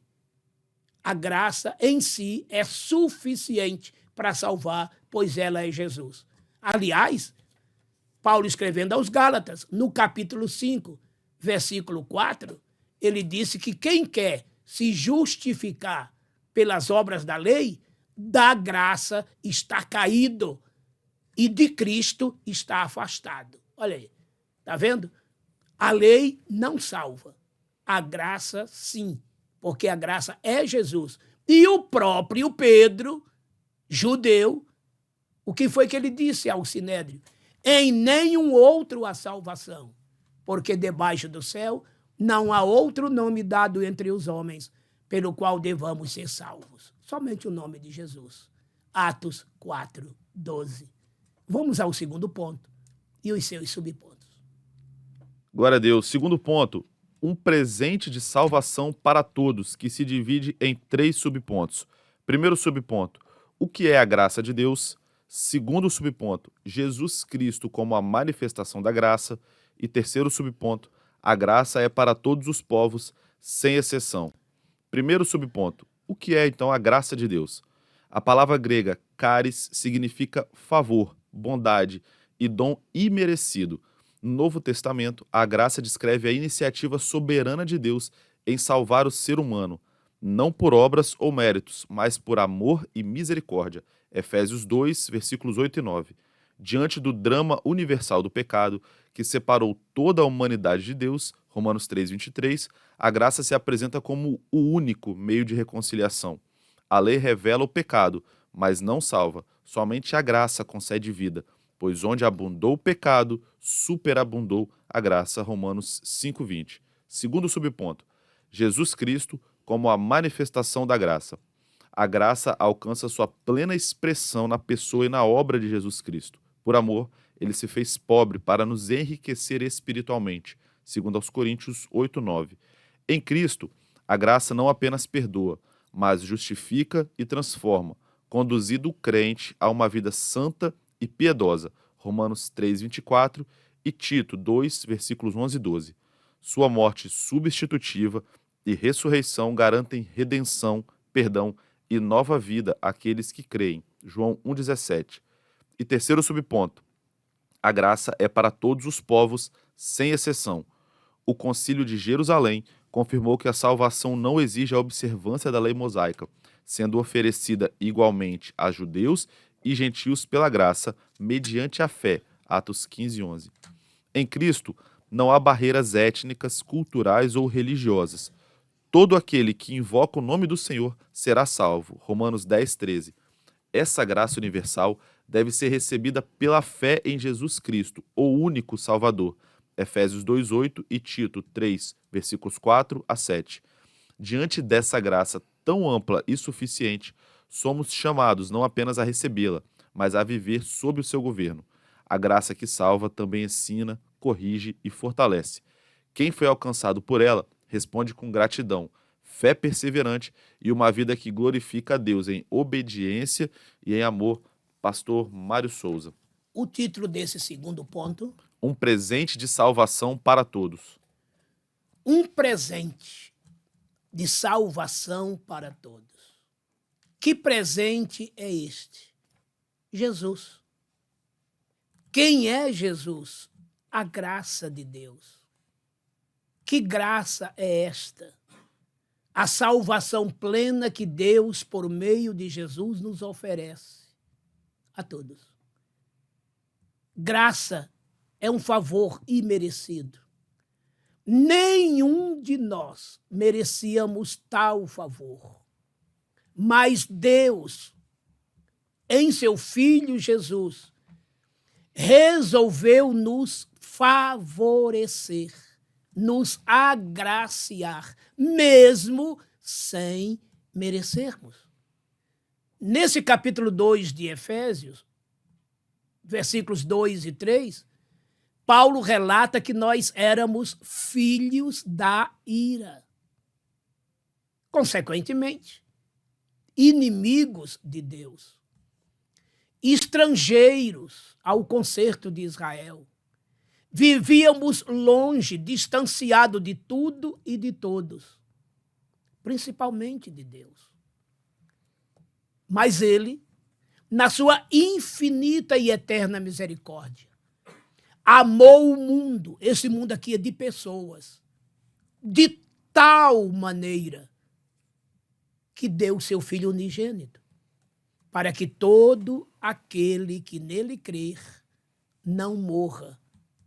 A graça em si é suficiente para salvar, pois ela é Jesus. Aliás, Paulo escrevendo aos Gálatas, no capítulo 5, versículo 4, ele disse que quem quer se justificar pelas obras da lei, da graça está caído e de Cristo está afastado. Olha aí, tá vendo? A lei não salva, a graça sim, porque a graça é Jesus. E o próprio Pedro, judeu, o que foi que ele disse ao Sinédrio? Em nenhum outro há salvação, porque debaixo do céu não há outro nome dado entre os homens pelo qual devamos ser salvos. Somente o nome de Jesus. Atos 4:12. Vamos ao segundo ponto e os seus subpontos. Glória a Deus. Segundo ponto, um presente de salvação para todos, que se divide em 3 subpontos. Primeiro subponto, o que é a graça de Deus? Segundo subponto, Jesus Cristo como a manifestação da graça. E terceiro subponto, a graça é para todos os povos, sem exceção. Primeiro subponto, o que é então a graça de Deus? A palavra grega charis significa favor, bondade e dom imerecido. No Novo Testamento, a graça descreve a iniciativa soberana de Deus em salvar o ser humano, não por obras ou méritos, mas por amor e misericórdia. Efésios 2, versículos 8 e 9. Diante do drama universal do pecado, que separou toda a humanidade de Deus, Romanos 3, 23, a graça se apresenta como o único meio de reconciliação. A lei revela o pecado, mas não salva. Somente a graça concede vida, pois onde abundou o pecado, superabundou a graça, Romanos 5, 20. Segundo subponto, Jesus Cristo como a manifestação da graça. A graça alcança sua plena expressão na pessoa e na obra de Jesus Cristo. Por amor, ele se fez pobre para nos enriquecer espiritualmente, segundo aos Coríntios 8, 9. Em Cristo, a graça não apenas perdoa, mas justifica e transforma, conduzindo o crente a uma vida santa e piedosa, Romanos 3, 24 e Tito 2, versículos 11 e 12. Sua morte substitutiva e ressurreição garantem redenção, perdão e nova vida àqueles que creem, João 1,17. E terceiro subponto, a graça é para todos os povos, sem exceção. O Concílio de Jerusalém confirmou que a salvação não exige a observância da lei mosaica, sendo oferecida igualmente a judeus e gentios pela graça, mediante a fé, Atos 15, 11. Em Cristo, não há barreiras étnicas, culturais ou religiosas. Todo aquele que invoca o nome do Senhor será salvo, Romanos 10, 13. Essa graça universal deve ser recebida pela fé em Jesus Cristo, o único Salvador, Efésios 2, 8 e Tito 3, versículos 4 a 7. Diante dessa graça tão ampla e suficiente, somos chamados não apenas a recebê-la, mas a viver sob o seu governo. A graça que salva também ensina, corrige e fortalece. Quem foi alcançado por ela responde com gratidão, fé perseverante e uma vida que glorifica a Deus em obediência e em amor. Pastor Mário Souza. O título desse segundo ponto? Um presente de salvação para todos. Um presente de salvação para todos. Que presente é este? Jesus. Quem é Jesus? A graça de Deus. Que graça é esta? A salvação plena que Deus, por meio de Jesus, nos oferece a todos. Graça é um favor imerecido. Nenhum de nós merecíamos tal favor. Mas Deus, em seu Filho Jesus, resolveu nos favorecer, nos agraciar, mesmo sem merecermos. Nesse capítulo 2 de Efésios, versículos 2 e 3, Paulo relata que nós éramos filhos da ira. Consequentemente, inimigos de Deus, estrangeiros ao concerto de Israel. Vivíamos longe, distanciado de tudo e de todos, principalmente de Deus. Mas ele, na sua infinita e eterna misericórdia, amou o mundo, esse mundo aqui é de pessoas, de tal maneira que deu o seu Filho unigênito, para que todo aquele que nele crer não morra,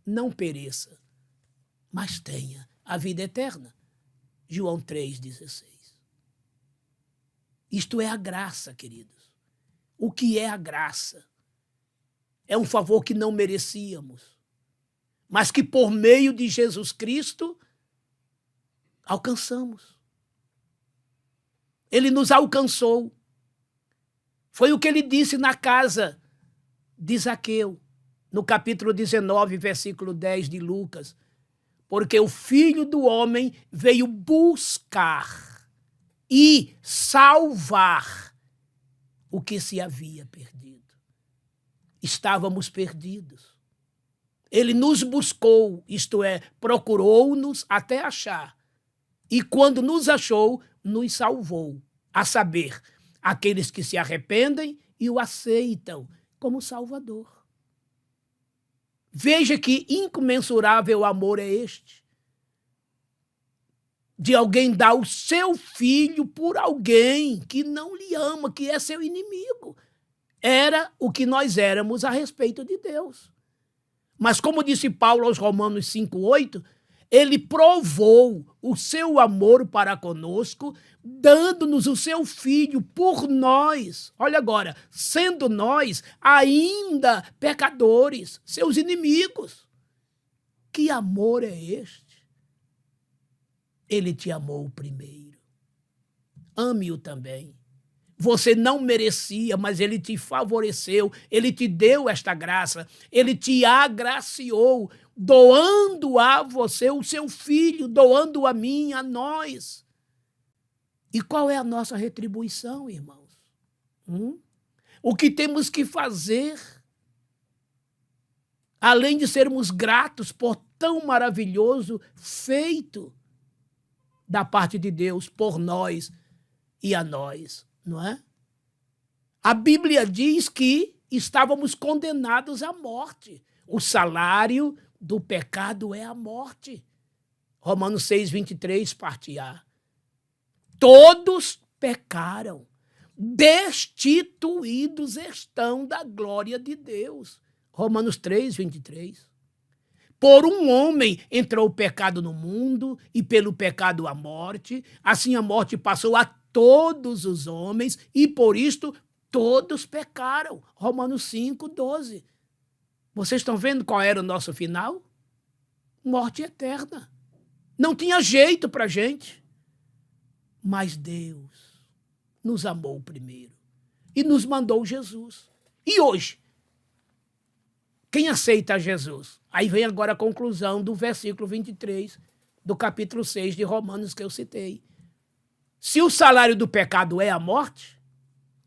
não pereça, mas tenha a vida eterna. João 3,16. Isto é a graça, queridos. O que é a graça? É um favor que não merecíamos, mas que por meio de Jesus Cristo alcançamos. Ele nos alcançou. Foi o que ele disse na casa de Zaqueu, no capítulo 19, versículo 10 de Lucas. Porque o Filho do Homem veio buscar e salvar o que se havia perdido. Estávamos perdidos. Ele nos buscou, isto é, procurou-nos até achar. E quando nos achou, nos salvou. A saber, aqueles que se arrependem e o aceitam como Salvador. Veja que incomensurável amor é este. De alguém dar o seu filho por alguém que não lhe ama, que é seu inimigo. Era o que nós éramos a respeito de Deus. Mas como disse Paulo aos Romanos 5,8, ele provou o seu amor para conosco, dando-nos o seu Filho por nós. Olha agora, sendo nós ainda pecadores, seus inimigos. Que amor é este? Ele te amou primeiro. Ame-o também. Você não merecia, mas ele te favoreceu, ele te deu esta graça, ele te agraciou, doando a você o seu filho, doando a mim, a nós. E qual é a nossa retribuição, irmãos? O que temos que fazer, além de sermos gratos por tão maravilhoso feito da parte de Deus por nós e a nós, não é? A Bíblia diz que estávamos condenados à morte. O salário do pecado é a morte. Romanos 6,23, parte A. Todos pecaram, destituídos estão da glória de Deus. Romanos 3,23. Por um homem entrou o pecado no mundo, e pelo pecado a morte. Assim a morte passou a todos os homens, e por isto todos pecaram. Romanos 5,12. Vocês estão vendo qual era o nosso final? Morte eterna. Não tinha jeito para a gente. Mas Deus nos amou primeiro e nos mandou Jesus. E hoje, quem aceita Jesus? Aí vem agora a conclusão do versículo 23 do capítulo 6 de Romanos que eu citei. Se o salário do pecado é a morte,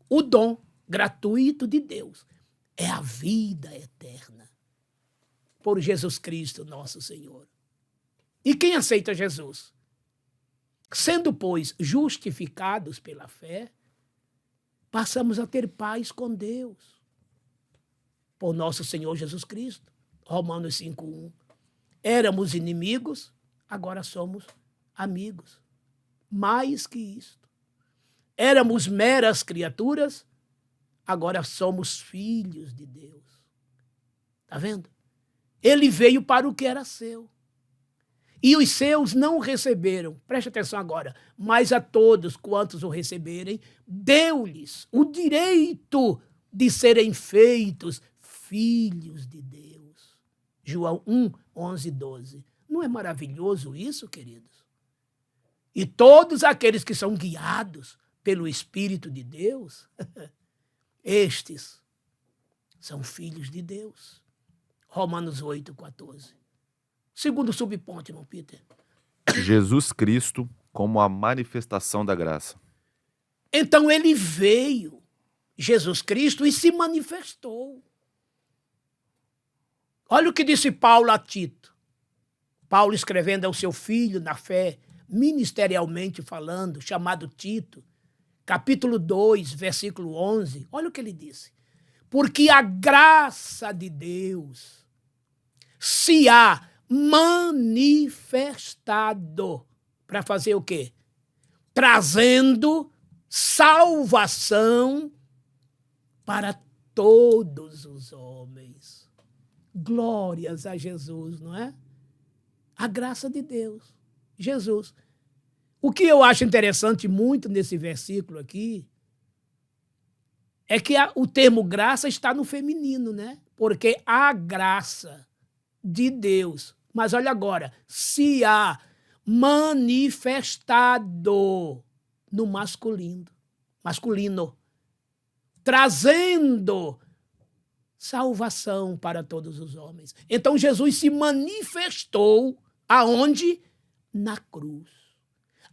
o dom gratuito de Deus é a vida eterna por Jesus Cristo, nosso Senhor. E quem aceita Jesus? Sendo, pois, justificados pela fé, passamos a ter paz com Deus por nosso Senhor Jesus Cristo. Romanos 5,1. Éramos inimigos, agora somos amigos. Mais que isto. Éramos meras criaturas, agora somos filhos de Deus. Está vendo? Ele veio para o que era seu. E os seus não o receberam. Preste atenção agora. Mas a todos quantos o receberem, deu-lhes o direito de serem feitos filhos de Deus. João 1:11-12. Não é maravilhoso isso, queridos? E todos aqueles que são guiados pelo Espírito de Deus, estes são filhos de Deus. Romanos 8:14. Segundo subponto, irmão Peter. Jesus Cristo como a manifestação da graça. Então ele veio, Jesus Cristo, e se manifestou. Olha o que disse Paulo a Tito. Paulo escrevendo ao seu filho na fé, ministerialmente falando, chamado Tito, capítulo 2, versículo 11. Olha o que ele disse. Porque a graça de Deus se há manifestado para fazer o quê? Trazendo salvação para todos os homens. Glórias a Jesus, não é? A graça de Deus, Jesus. O que eu acho interessante muito nesse versículo aqui é que o termo graça está no feminino, né? Porque a graça de Deus, mas olha agora, se há manifestado no masculino, trazendo salvação para todos os homens. Então Jesus se manifestou aonde? Na cruz.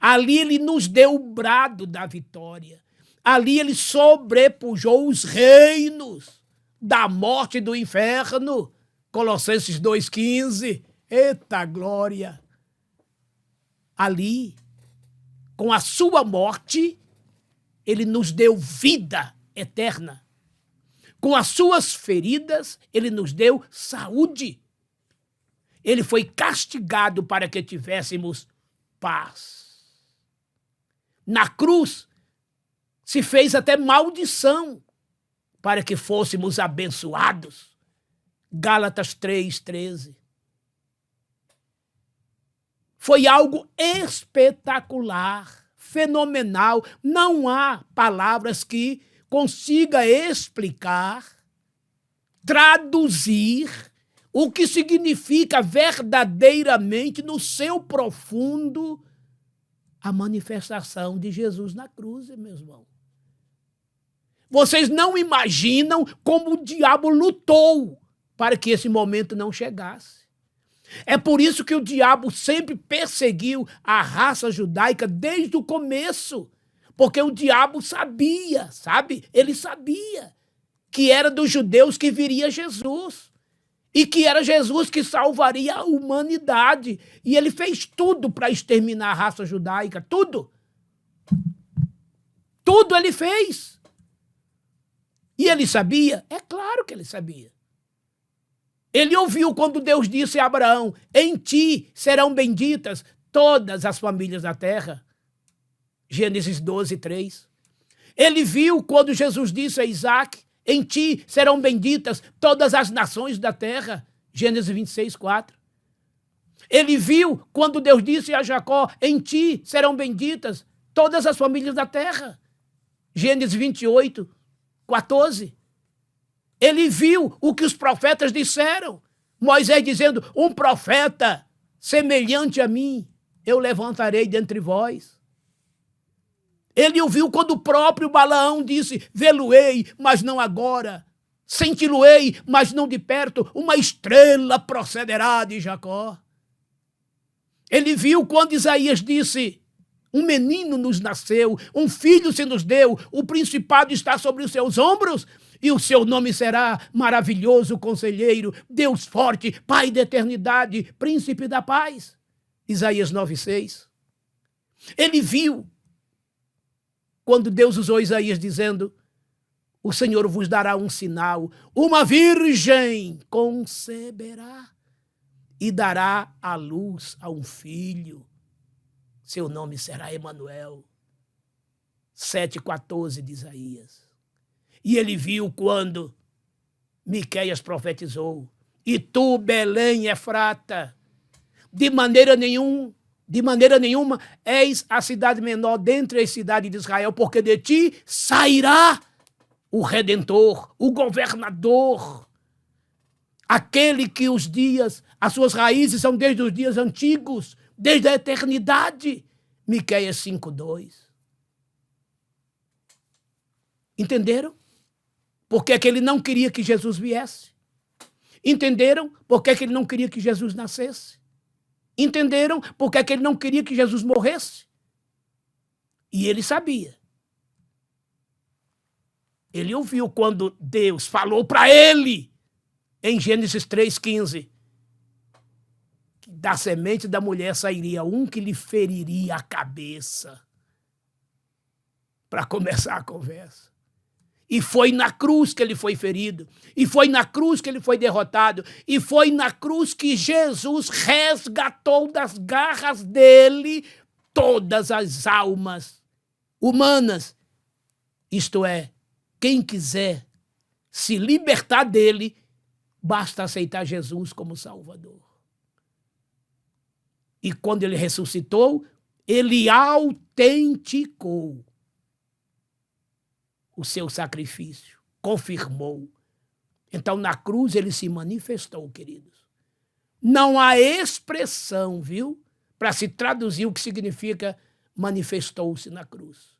Ali ele nos deu o brado da vitória. Ali ele sobrepujou os reinos da morte e do inferno. Colossenses 2,15. Eita glória! Ali, com a sua morte, ele nos deu vida eterna. Com as suas feridas, ele nos deu saúde. Ele foi castigado para que tivéssemos paz. Na cruz, se fez até maldição para que fôssemos abençoados. Gálatas 3,13. Foi algo espetacular, fenomenal. Não há palavras que consiga explicar, traduzir o que significa verdadeiramente no seu profundo a manifestação de Jesus na cruz, meus irmãos. Vocês não imaginam como o diabo lutou para que esse momento não chegasse. É por isso que o diabo sempre perseguiu a raça judaica desde o começo. Porque o diabo sabia, sabe? Ele sabia que era dos judeus que viria Jesus. E que era Jesus que salvaria a humanidade. E ele fez tudo para exterminar a raça judaica. Tudo. Tudo ele fez. E ele sabia? É claro que ele sabia. Ele ouviu quando Deus disse a Abraão: em ti serão benditas todas as famílias da terra. Gênesis 12:3. Ele viu quando Jesus disse a Isaac: em ti serão benditas todas as nações da terra. Gênesis 26:4. Ele viu quando Deus disse a Jacó: em ti serão benditas todas as famílias da terra. Gênesis 28:14. Ele viu o que os profetas disseram. Moisés dizendo: um profeta semelhante a mim eu levantarei dentre vós. Ele ouviu quando o próprio Balaão disse: vê-lo-ei, mas não agora. Senti-lo-ei, mas não de perto. Uma estrela procederá de Jacó. Ele viu quando Isaías disse: um menino nos nasceu, um filho se nos deu, o principado está sobre os seus ombros, e o seu nome será Maravilhoso Conselheiro, Deus Forte, Pai da Eternidade, Príncipe da Paz. Isaías 9:6. Ele viu quando Deus usou Isaías dizendo: o Senhor vos dará um sinal, uma virgem conceberá e dará à luz a um filho. Seu nome será Emanuel. 7:14 de Isaías. E ele viu quando Miqueias profetizou: e tu, Belém Efrata, de maneira nenhuma és a cidade menor dentre as cidades de Israel, porque de ti sairá o Redentor, o governador, aquele que as suas raízes são desde os dias antigos, desde a eternidade. Miqueias 5:2. Entenderam? Por que ele não queria que Jesus viesse? Entenderam? Por que ele não queria que Jesus nascesse? Entenderam por que ele não queria que Jesus morresse? E ele sabia. Ele ouviu quando Deus falou para ele, em Gênesis 3:15, que da semente da mulher sairia um que lhe feriria a cabeça. Para começar a conversa. E foi na cruz que ele foi ferido. E foi na cruz que ele foi derrotado. E foi na cruz que Jesus resgatou das garras dele todas as almas humanas. Isto é, quem quiser se libertar dele, basta aceitar Jesus como Salvador. E quando ele ressuscitou, ele autenticou o seu sacrifício, confirmou. Então, na cruz, ele se manifestou, queridos. Não há expressão, viu, para se traduzir o que significa manifestou-se na cruz.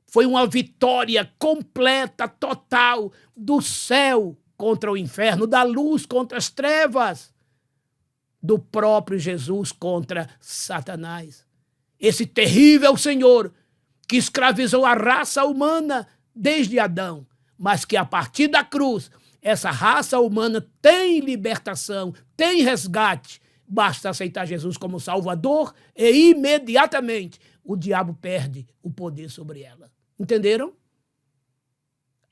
Foi uma vitória completa, total, do céu contra o inferno, da luz contra as trevas, do próprio Jesus contra Satanás. Esse terrível Senhor que escravizou a raça humana desde Adão, mas que a partir da cruz, essa raça humana tem libertação, tem resgate. Basta aceitar Jesus como Salvador e imediatamente o diabo perde o poder sobre ela. Entenderam?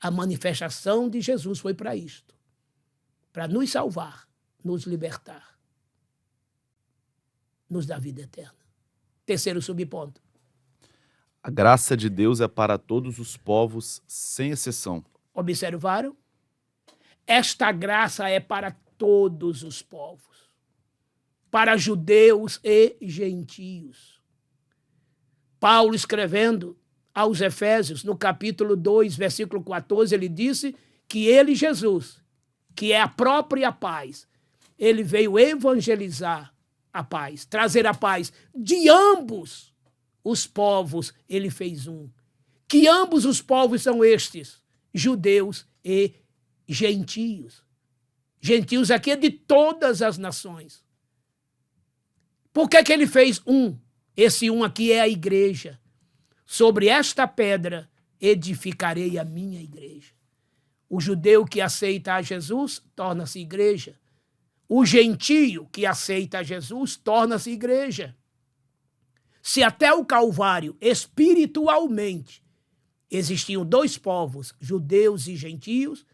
A manifestação de Jesus foi para isto, para nos salvar, nos libertar, nos dar vida eterna. Terceiro subponto. A graça de Deus é para todos os povos, sem exceção. Observaram? Esta graça é para todos os povos, para judeus e gentios. Paulo, escrevendo aos Efésios, no capítulo 2, versículo 14, ele disse que ele, Jesus, que é a própria paz, ele veio evangelizar a paz, trazer a paz de ambos os povos, ele fez um. Que ambos os povos são estes, judeus e gentios. Gentios aqui é de todas as nações. Por que ele fez um? Esse um aqui é a igreja. Sobre esta pedra edificarei a minha igreja. O judeu que aceita a Jesus torna-se igreja. O gentio que aceita a Jesus torna-se igreja. Se até o Calvário, espiritualmente, existiam dois povos, judeus e gentios,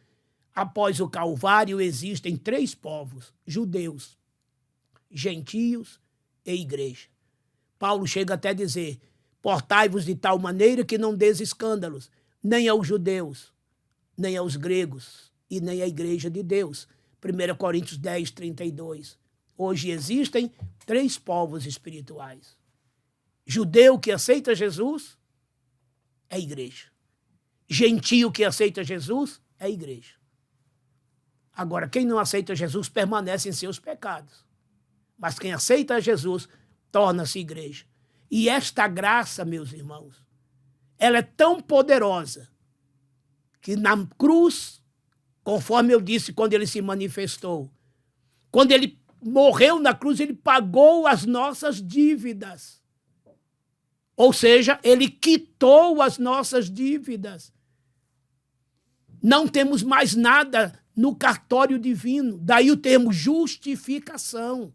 após o Calvário existem três povos, judeus, gentios e igreja. Paulo chega até a dizer: portai-vos de tal maneira que não deis escândalos, nem aos judeus, nem aos gregos, e nem à igreja de Deus. 1 Coríntios 10, 32. Hoje existem três povos espirituais. Judeu que aceita Jesus é igreja. Gentio que aceita Jesus é igreja. Agora, quem não aceita Jesus permanece em seus pecados. Mas quem aceita Jesus torna-se igreja. E esta graça, meus irmãos, ela é tão poderosa que na cruz, conforme eu disse quando ele se manifestou, quando ele morreu na cruz, ele pagou as nossas dívidas. Ou seja, ele quitou as nossas dívidas. Não temos mais nada no cartório divino. Daí o termo justificação.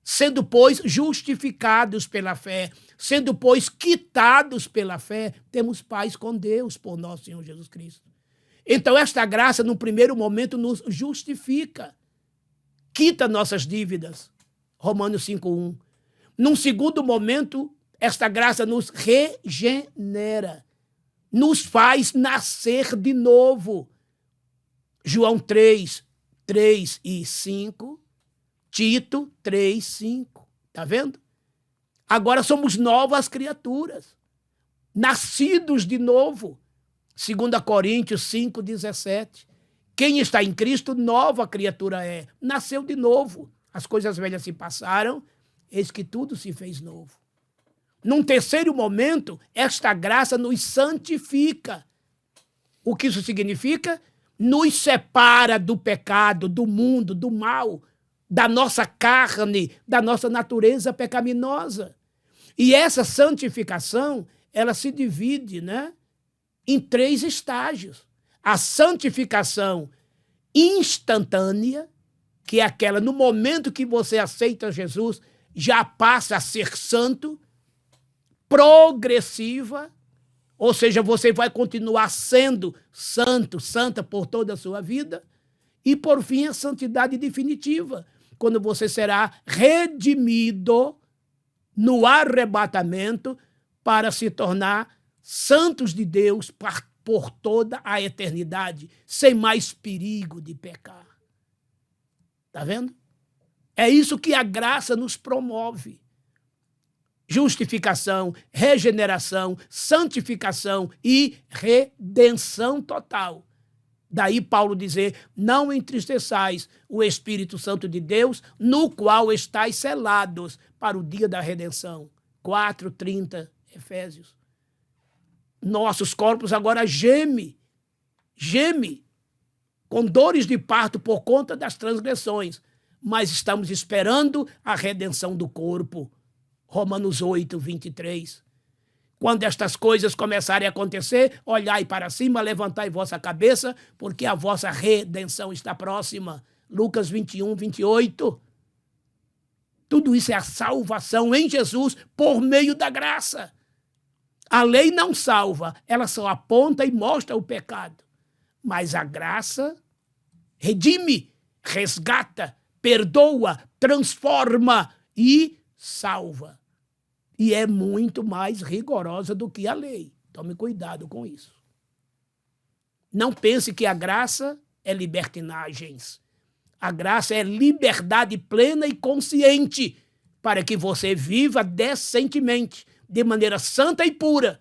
Sendo, pois, justificados pela fé, sendo, pois, quitados pela fé, temos paz com Deus por nosso Senhor Jesus Cristo. Então, esta graça, no primeiro momento, nos justifica, quita nossas dívidas. Romanos 5:1. Num segundo momento, esta graça nos regenera, nos faz nascer de novo. João 3, 3 e 5, Tito 3, 5. Está vendo? Agora somos novas criaturas, nascidos de novo. 2 Coríntios 5, 17. Quem está em Cristo, nova criatura é. Nasceu de novo. As coisas velhas se passaram, eis que tudo se fez novo. Num terceiro momento, esta graça nos santifica. O que isso significa? Nos separa do pecado, do mundo, do mal, da nossa carne, da nossa natureza pecaminosa. E essa santificação, ela se divide, em três estágios. A santificação instantânea, que é aquela no momento que você aceita Jesus, já passa a ser santo. Progressiva, ou seja, você vai continuar sendo santo, santa por toda a sua vida. E, por fim, a santidade definitiva, quando você será redimido no arrebatamento para se tornar santos de Deus por toda a eternidade, sem mais perigo de pecar. Está vendo? É isso que a graça nos promove. Justificação, regeneração, santificação e redenção total. Daí Paulo dizer, não entristeçais o Espírito Santo de Deus, no qual estáis selados para o dia da redenção. 4:30, Efésios. Nossos corpos agora geme com dores de parto por conta das transgressões, mas estamos esperando a redenção do corpo. Romanos 8:23. Quando estas coisas começarem a acontecer, olhai para cima, levantai vossa cabeça, porque a vossa redenção está próxima. Lucas 21:28. Tudo isso é a salvação em Jesus por meio da graça. A lei não salva, ela só aponta e mostra o pecado. Mas a graça redime, resgata, perdoa, transforma e salva. E é muito mais rigorosa do que a lei. Tome cuidado com isso. Não pense que a graça é libertinagens. A graça é liberdade plena e consciente para que você viva decentemente, de maneira santa e pura.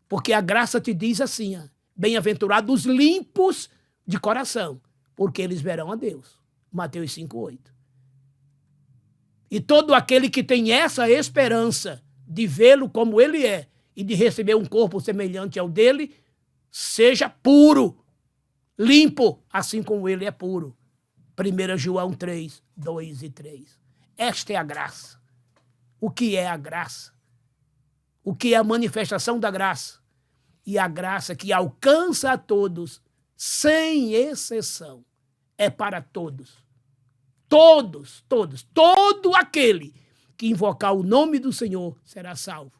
Porque a graça te diz assim, bem-aventurados os limpos de coração, porque eles verão a Deus. Mateus 5:8. E todo aquele que tem essa esperança de vê-lo como ele é e de receber um corpo semelhante ao dele, seja puro, limpo, assim como ele é puro. 1 João 3:2-3. Esta é a graça. O que é a graça? O que é a manifestação da graça? E a graça que alcança a todos, sem exceção, é para todos. Todos, todo aquele que invocar o nome do Senhor será salvo.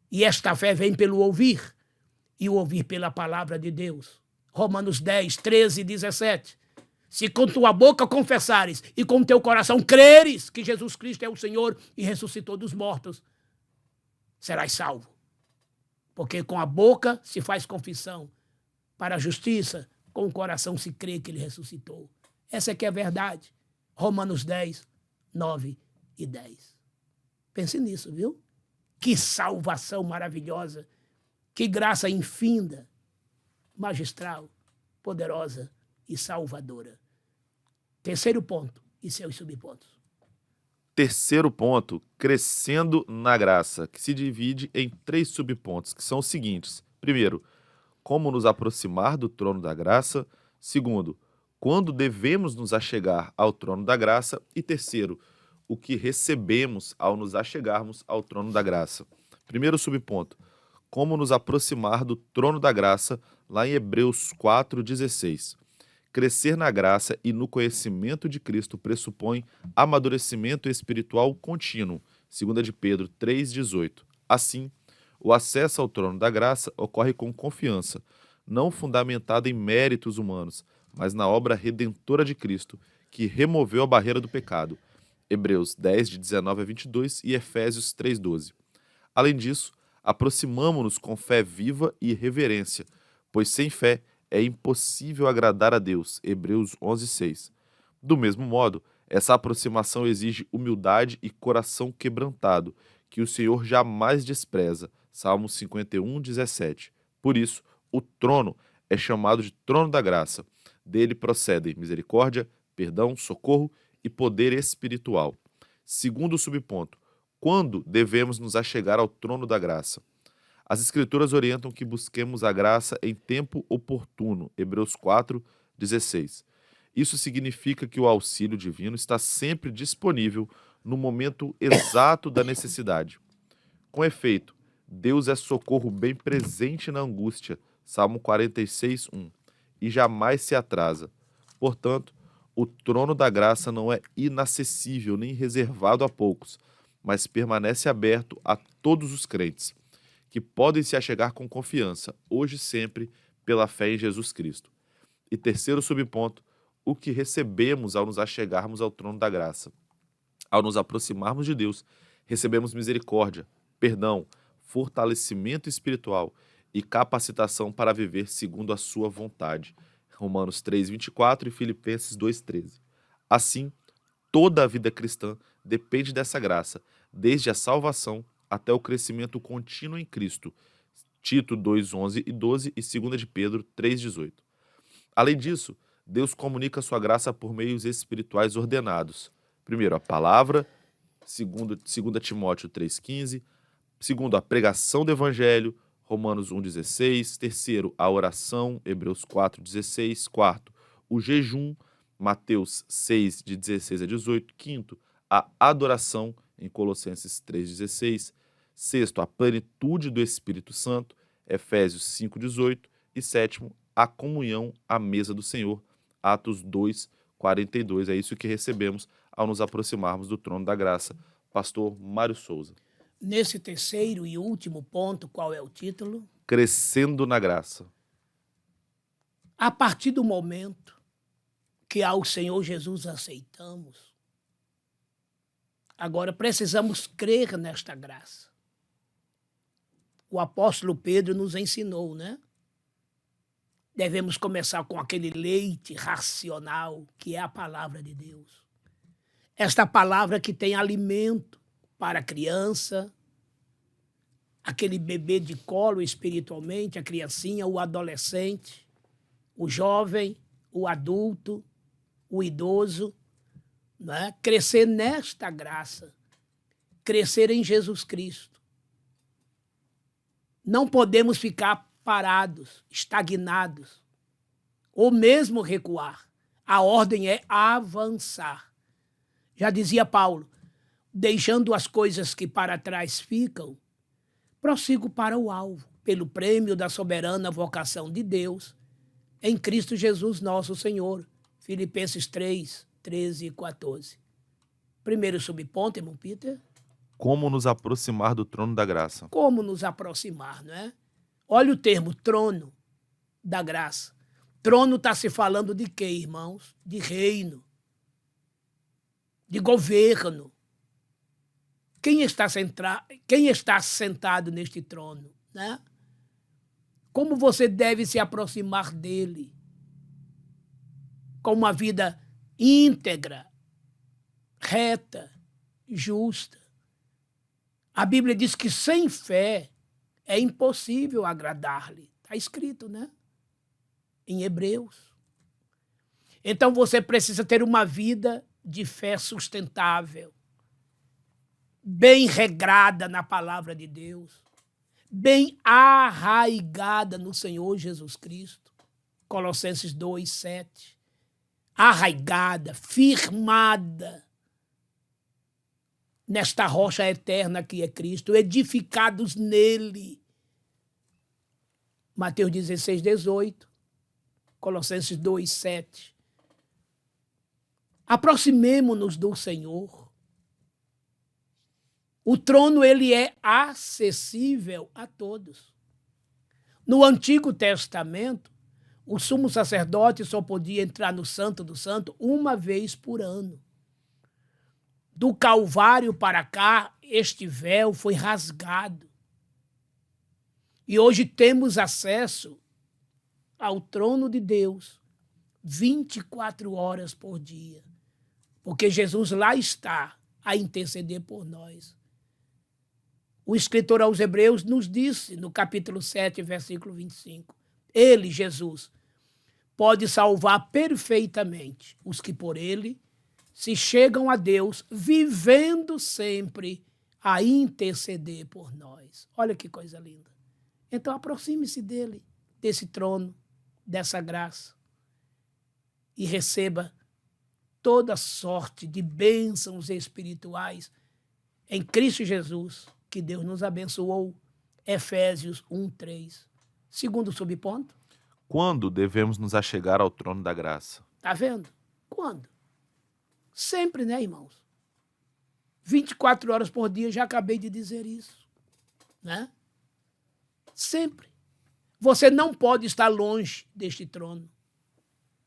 E esta fé vem pelo ouvir, e o ouvir pela palavra de Deus. Romanos 10:13-17. Se com tua boca confessares e com teu coração creres que Jesus Cristo é o Senhor e ressuscitou dos mortos, serás salvo. Porque com a boca se faz confissão para a justiça, com o coração se crê que ele ressuscitou. Essa é que é a verdade. Romanos 10:9-10. Pense nisso, viu? Que salvação maravilhosa, que graça infinda, magistral, poderosa e salvadora. Terceiro ponto e seus subpontos. Terceiro ponto, crescendo na graça, que se divide em 3 subpontos, que são os seguintes. Primeiro, como nos aproximar do trono da graça. Segundo, quando devemos nos achegar ao trono da graça. E terceiro, o que recebemos ao nos achegarmos ao trono da graça. Primeiro subponto, como nos aproximar do trono da graça, lá em Hebreus 4:16. Crescer na graça e no conhecimento de Cristo pressupõe amadurecimento espiritual contínuo, 2 de Pedro 3:18. Assim, o acesso ao trono da graça ocorre com confiança, não fundamentada em méritos humanos, mas na obra redentora de Cristo, que removeu a barreira do pecado. Hebreus 10:19-22 e Efésios 3:12. Além disso, aproximamo-nos com fé viva e reverência, pois sem fé é impossível agradar a Deus. Hebreus 11:6. Do mesmo modo, essa aproximação exige humildade e coração quebrantado, que o Senhor jamais despreza. Salmos 51:17. Por isso, o trono é chamado de trono da graça. Dele procedem misericórdia, perdão, socorro e poder espiritual. Segundo subponto, quando devemos nos achegar ao trono da graça? As Escrituras orientam que busquemos a graça em tempo oportuno. Hebreus 4:16. Isso significa que o auxílio divino está sempre disponível no momento exato da necessidade. Com efeito, Deus é socorro bem presente na angústia. Salmo 46:1. E jamais se atrasa. Portanto, o trono da graça não é inacessível nem reservado a poucos, mas permanece aberto a todos os crentes, que podem se achegar com confiança, hoje e sempre, pela fé em Jesus Cristo. E terceiro subponto, o que recebemos ao nos achegarmos ao trono da graça. Ao nos aproximarmos de Deus, Recebemos misericórdia, perdão, fortalecimento espiritual e capacitação para viver segundo a sua vontade. Romanos 3:24 e Filipenses 2:13. Assim, toda a vida cristã depende dessa graça, desde a salvação até o crescimento contínuo em Cristo. Tito 2:11 e 12 e 2 de Pedro 3:18. Além disso, Deus comunica sua graça por meios espirituais ordenados. Primeiro, a palavra, segundo Timóteo 3:15, segundo, a pregação do evangelho, Romanos 1:16, terceiro, a oração, Hebreus 4:16, quarto, o jejum, Mateus 6, de 16 a 18, quinto, a adoração, em Colossenses 3:16, sexto, a plenitude do Espírito Santo, Efésios 5:18, e sétimo, a comunhão à mesa do Senhor, Atos 2:42. É isso que recebemos ao nos aproximarmos do trono da graça. Pastor Mário Souza. Nesse terceiro e último ponto, qual é o título? Crescendo na graça. A partir do momento que ao Senhor Jesus aceitamos, agora precisamos crer nesta graça. O apóstolo Pedro nos ensinou, né? Devemos começar com aquele leite racional que é a palavra de Deus. Esta palavra que tem alimento para a criança, aquele bebê de colo espiritualmente, a criancinha, o adolescente, o jovem, o adulto, o idoso, né? Crescer nesta graça, crescer em Jesus Cristo. Não podemos ficar parados, estagnados, ou mesmo recuar. A ordem é avançar. Já dizia Paulo, deixando as coisas que para trás ficam, prossigo para o alvo, pelo prêmio da soberana vocação de Deus, em Cristo Jesus nosso Senhor. Filipenses 3, 13 e 14. Primeiro subponto, irmão Peter. Como nos aproximar do trono da graça? Como nos aproximar, não é? Olha o termo, trono da graça. Trono está se falando de quê, irmãos? De reino, de governo. Quem está sentado neste trono, né? Como você deve se aproximar dele? Com uma vida íntegra, reta, justa. A Bíblia diz que sem fé é impossível agradar-lhe. Está escrito, né? Em Hebreus. Então você precisa ter uma vida de fé sustentável, bem regrada na palavra de Deus, bem arraigada no Senhor Jesus Cristo. Colossenses 2, 7. Arraigada, firmada nesta rocha eterna que é Cristo, edificados nele. Mateus 16, 18. Colossenses 2, 7. Aproximemo-nos do Senhor. O trono, ele é acessível a todos. No Antigo Testamento, o sumo sacerdote só podia entrar no Santo do Santo uma vez por ano. Do Calvário para cá, este véu foi rasgado. E hoje temos acesso ao trono de Deus 24 horas por dia. Porque Jesus lá está a interceder por nós. O escritor aos Hebreus nos disse, no capítulo 7, versículo 25, ele, Jesus, pode salvar perfeitamente os que por ele se chegam a Deus, vivendo sempre a interceder por nós. Olha que coisa linda. Então aproxime-se dele, desse trono, dessa graça, e receba toda sorte de bênçãos espirituais em Cristo Jesus, que Deus nos abençoou. Efésios 1, 3. Segundo subponto. Quando devemos nos achegar ao trono da graça? Está vendo? Quando? Sempre, né, irmãos? 24 horas por dia, já acabei de dizer isso, né? Sempre. Você não pode estar longe deste trono,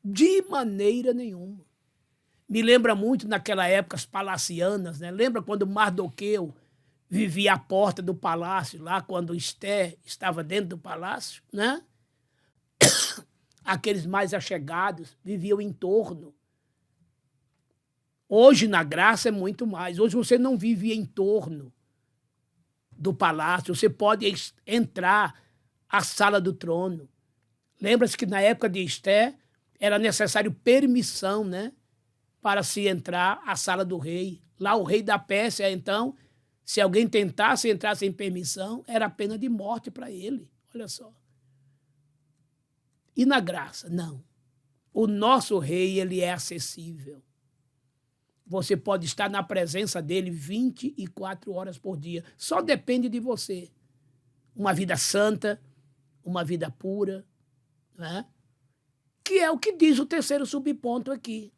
de maneira nenhuma. Me lembra muito naquela época as palacianas, né? Lembra quando Mardoqueu vivia à porta do palácio, lá quando Esté estava dentro do palácio, né? Aqueles mais achegados viviam em torno. Hoje, na graça, é muito mais. Hoje você não vive em torno do palácio, você pode entrar à sala do trono. Lembra-se que na época de Esté era necessário permissão, né, para se entrar à sala do rei. Lá o rei da Pérsia, então, se alguém tentasse entrar sem permissão, era pena de morte para ele. Olha só. E na graça? Não. O nosso rei, ele é acessível. Você pode estar na presença dele 24 horas por dia. Só depende de você. Uma vida santa, uma vida pura, né? Que é o que diz o terceiro subponto aqui.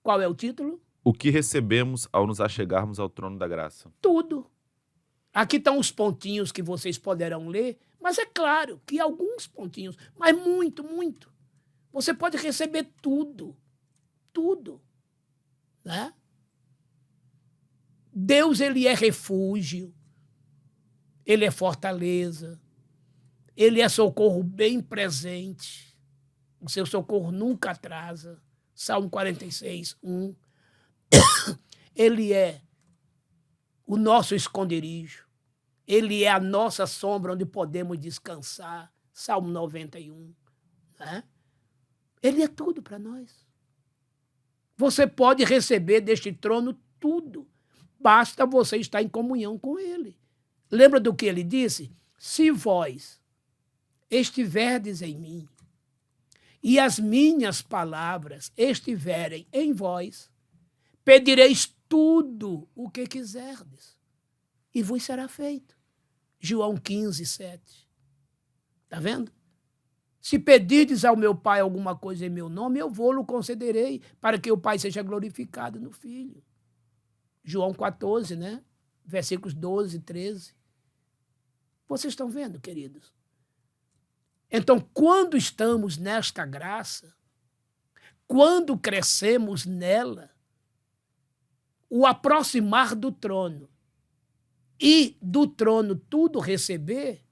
Qual é o título? O que recebemos ao nos achegarmos ao trono da graça? Tudo. Aqui estão os pontinhos que vocês poderão ler, mas é claro que alguns pontinhos, mas muito, muito. Você pode receber tudo. Tudo. Né? Deus, ele é refúgio, ele é fortaleza, ele é socorro bem presente. O seu socorro nunca atrasa. Salmo 46, 1. Ele é o nosso esconderijo. Ele é a nossa sombra onde podemos descansar. Salmo 91. Né? Ele é tudo para nós. Você pode receber deste trono tudo. Basta você estar em comunhão com ele. Lembra do que ele disse? Se vós estiverdes em mim e as minhas palavras estiverem em vós, pedireis tudo o que quiserdes e vos será feito. João 15, 7. Está vendo? Se pedirdes ao meu Pai alguma coisa em meu nome, eu vou-lo concederei, para que o Pai seja glorificado no Filho. João 14, né? Versículos 12 e 13. Vocês estão vendo, queridos? Então, quando estamos nesta graça, quando crescemos nela, o aproximar do trono e do trono tudo receber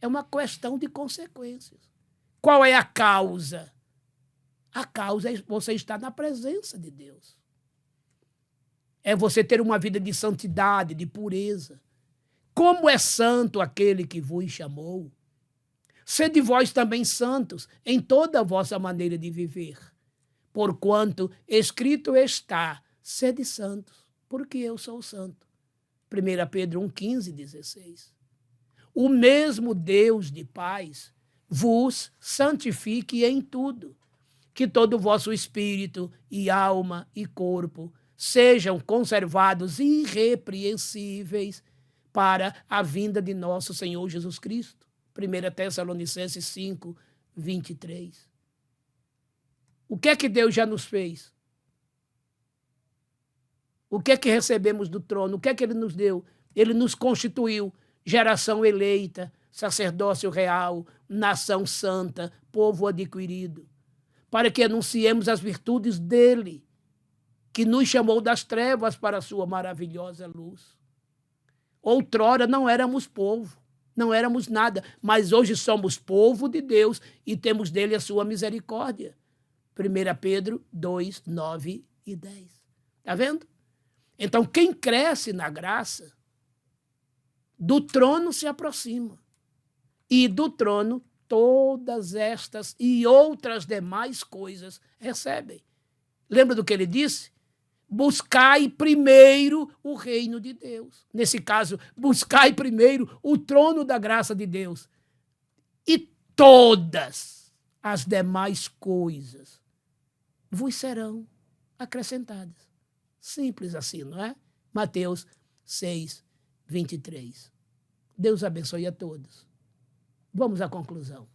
é uma questão de consequências. Qual é a causa? A causa é você estar na presença de Deus. É você ter uma vida de santidade, de pureza. Como é santo aquele que vos chamou? Sede vós também santos em toda a vossa maneira de viver. Porquanto escrito está, sede santos, porque eu sou santo. 1 Pedro 1, 15, 16. O mesmo Deus de paz vos santifique em tudo, que todo o vosso espírito e alma e corpo sejam conservados irrepreensíveis para a vinda de nosso Senhor Jesus Cristo. 1 Tessalonicenses 5, 23. O que é que Deus já nos fez? O que é que recebemos do trono? O que é que ele nos deu? Ele nos constituiu geração eleita, sacerdócio real, nação santa, povo adquirido, para que anunciemos as virtudes dele, que nos chamou das trevas para a sua maravilhosa luz. Outrora não éramos povo, não éramos nada, mas hoje somos povo de Deus e temos dele a sua misericórdia. 1 Pedro 2, 9 e 10. Está vendo? Então, quem cresce na graça, do trono se aproxima. E do trono, todas estas e outras demais coisas recebem. Lembra do que ele disse? Buscai primeiro o reino de Deus. Nesse caso, buscai primeiro o trono da graça de Deus. E todas as demais coisas vos serão acrescentadas. Simples assim, não é? Mateus 6, 23. Deus abençoe a todos. Vamos à conclusão.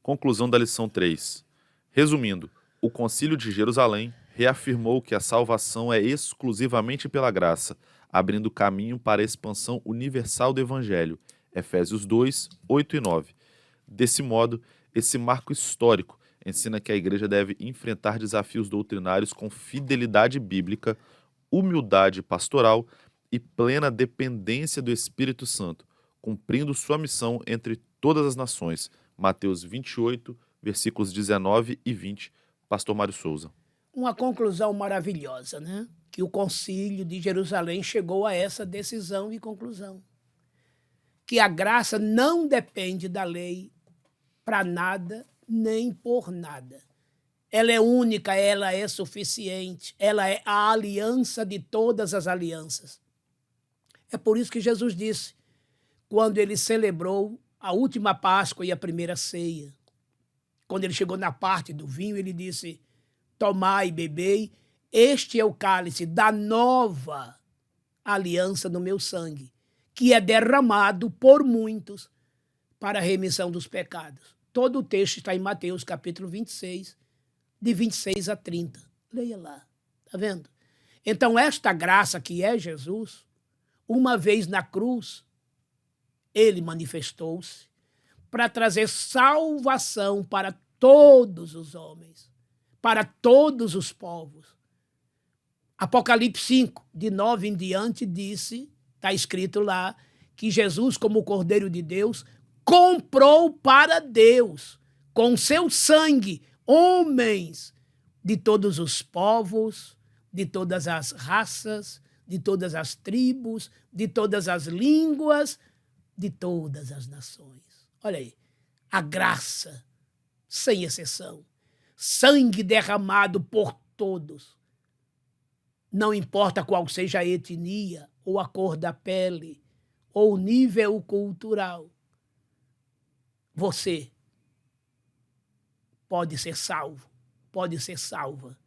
Conclusão da lição 3. Resumindo, o Concílio de Jerusalém reafirmou que a salvação é exclusivamente pela graça, abrindo caminho para a expansão universal do Evangelho. Efésios 2, 8 e 9. Desse modo, esse marco histórico ensina que a Igreja deve enfrentar desafios doutrinários com fidelidade bíblica, humildade pastoral e plena dependência do Espírito Santo, cumprindo sua missão entre todas as nações. Mateus 28, versículos 19 e 20. Pastor Mário Souza. Uma conclusão maravilhosa, né? Que o Concílio de Jerusalém chegou a essa decisão e conclusão. Que a graça não depende da lei para nada, nem por nada. Ela é única, ela é suficiente, ela é a aliança de todas as alianças. É por isso que Jesus disse, quando ele celebrou a última Páscoa e a primeira ceia, quando ele chegou na parte do vinho, ele disse, tomai e bebei, este é o cálice da nova aliança no meu sangue, que é derramado por muitos para a remissão dos pecados. Todo o texto está em Mateus, capítulo 26, de 26 a 30. Leia lá, tá vendo? Então, esta graça que é Jesus, uma vez na cruz, ele manifestou-se para trazer salvação para todos os homens, para todos os povos. Apocalipse 5, de 9 em diante, disse, está escrito lá, que Jesus, como o Cordeiro de Deus, comprou para Deus, com seu sangue, homens de todos os povos, de todas as raças, de todas as tribos, de todas as línguas, de todas as nações. Olha aí, a graça, sem exceção, sangue derramado por todos. Não importa qual seja a etnia, ou a cor da pele, ou o nível cultural. Você pode ser salvo, pode ser salva.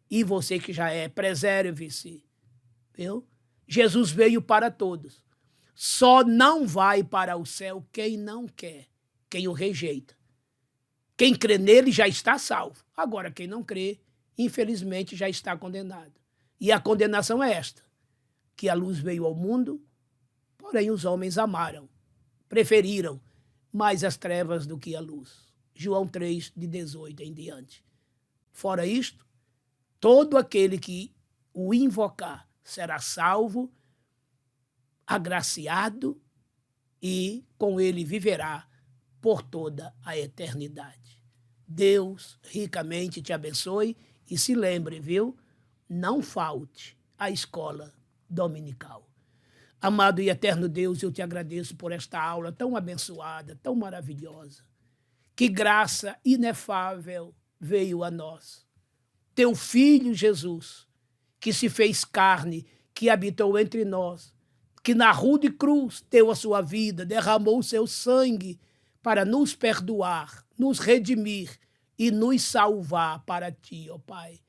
E você que já é, preserve-se. Viu? Jesus veio para todos. Só não vai para o céu quem não quer, quem o rejeita. Quem crê nele já está salvo. Agora, quem não crê, infelizmente, já está condenado. E a condenação é esta, que a luz veio ao mundo, porém os homens amaram, preferiram mais as trevas do que a luz. João 3, de 18 em diante. Fora isto, todo aquele que o invocar será salvo, agraciado e com ele viverá por toda a eternidade. Deus ricamente te abençoe e se lembre, viu? Não falte à escola dominical. Amado e eterno Deus, eu te agradeço por esta aula tão abençoada, tão maravilhosa. Que graça inefável veio a nós. Teu Filho Jesus, que se fez carne, que habitou entre nós, que na rude cruz deu a sua vida, derramou o seu sangue para nos perdoar, nos redimir e nos salvar para ti, ó Pai.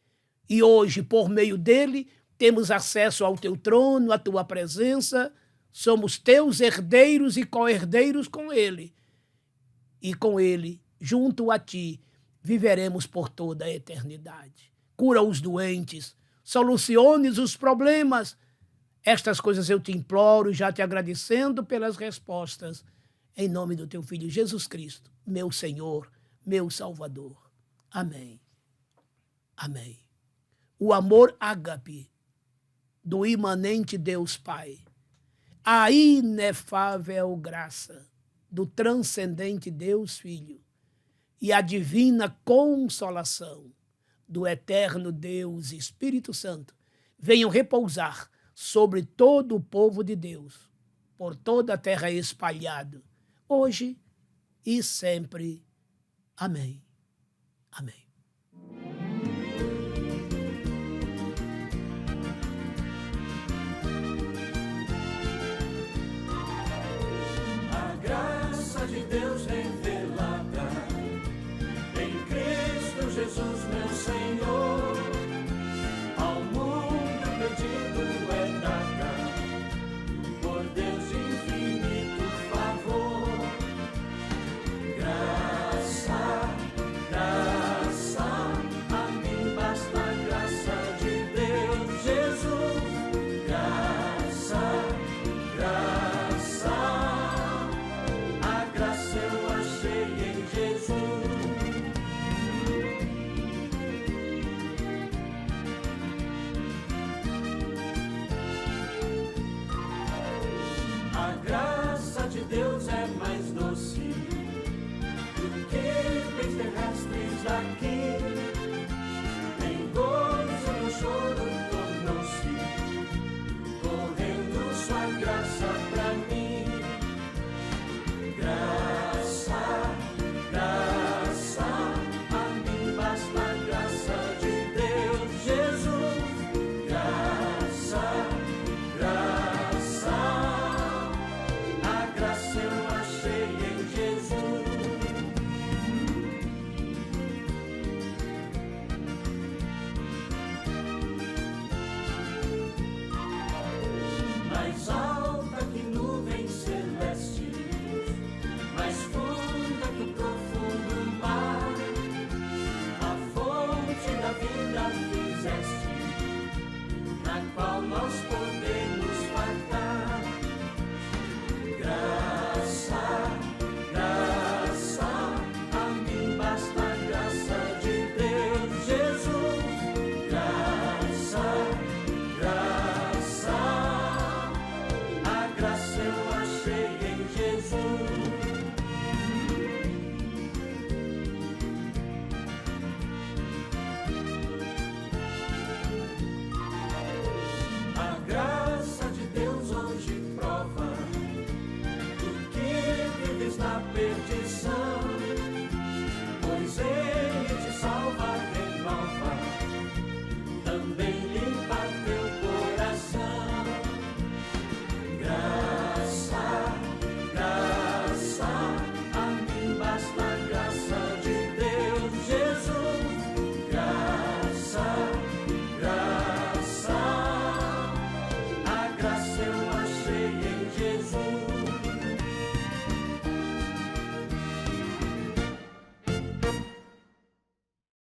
E hoje, por meio dele, temos acesso ao teu trono, à tua presença, somos teus herdeiros e co-herdeiros com ele. E com ele, junto a ti, viveremos por toda a eternidade. Cura os doentes, solucione os problemas. Estas coisas eu te imploro, já te agradecendo pelas respostas, em nome do teu Filho Jesus Cristo, meu Senhor, meu Salvador. Amém. Amém. O amor ágape do imanente Deus Pai, a inefável graça do transcendente Deus Filho e a divina consolação do eterno Deus Espírito Santo venham repousar sobre todo o povo de Deus, por toda a terra espalhado, hoje e sempre. Amém. Amém. A graça de Deus revelada em Cristo Jesus, meu Senhor, ao mundo perdido é dada por Deus de infinito favor. Graça, graça, a mim basta a graça de Deus, Jesus. Graça, graça, a graça eu achei em Jesus. Jesus.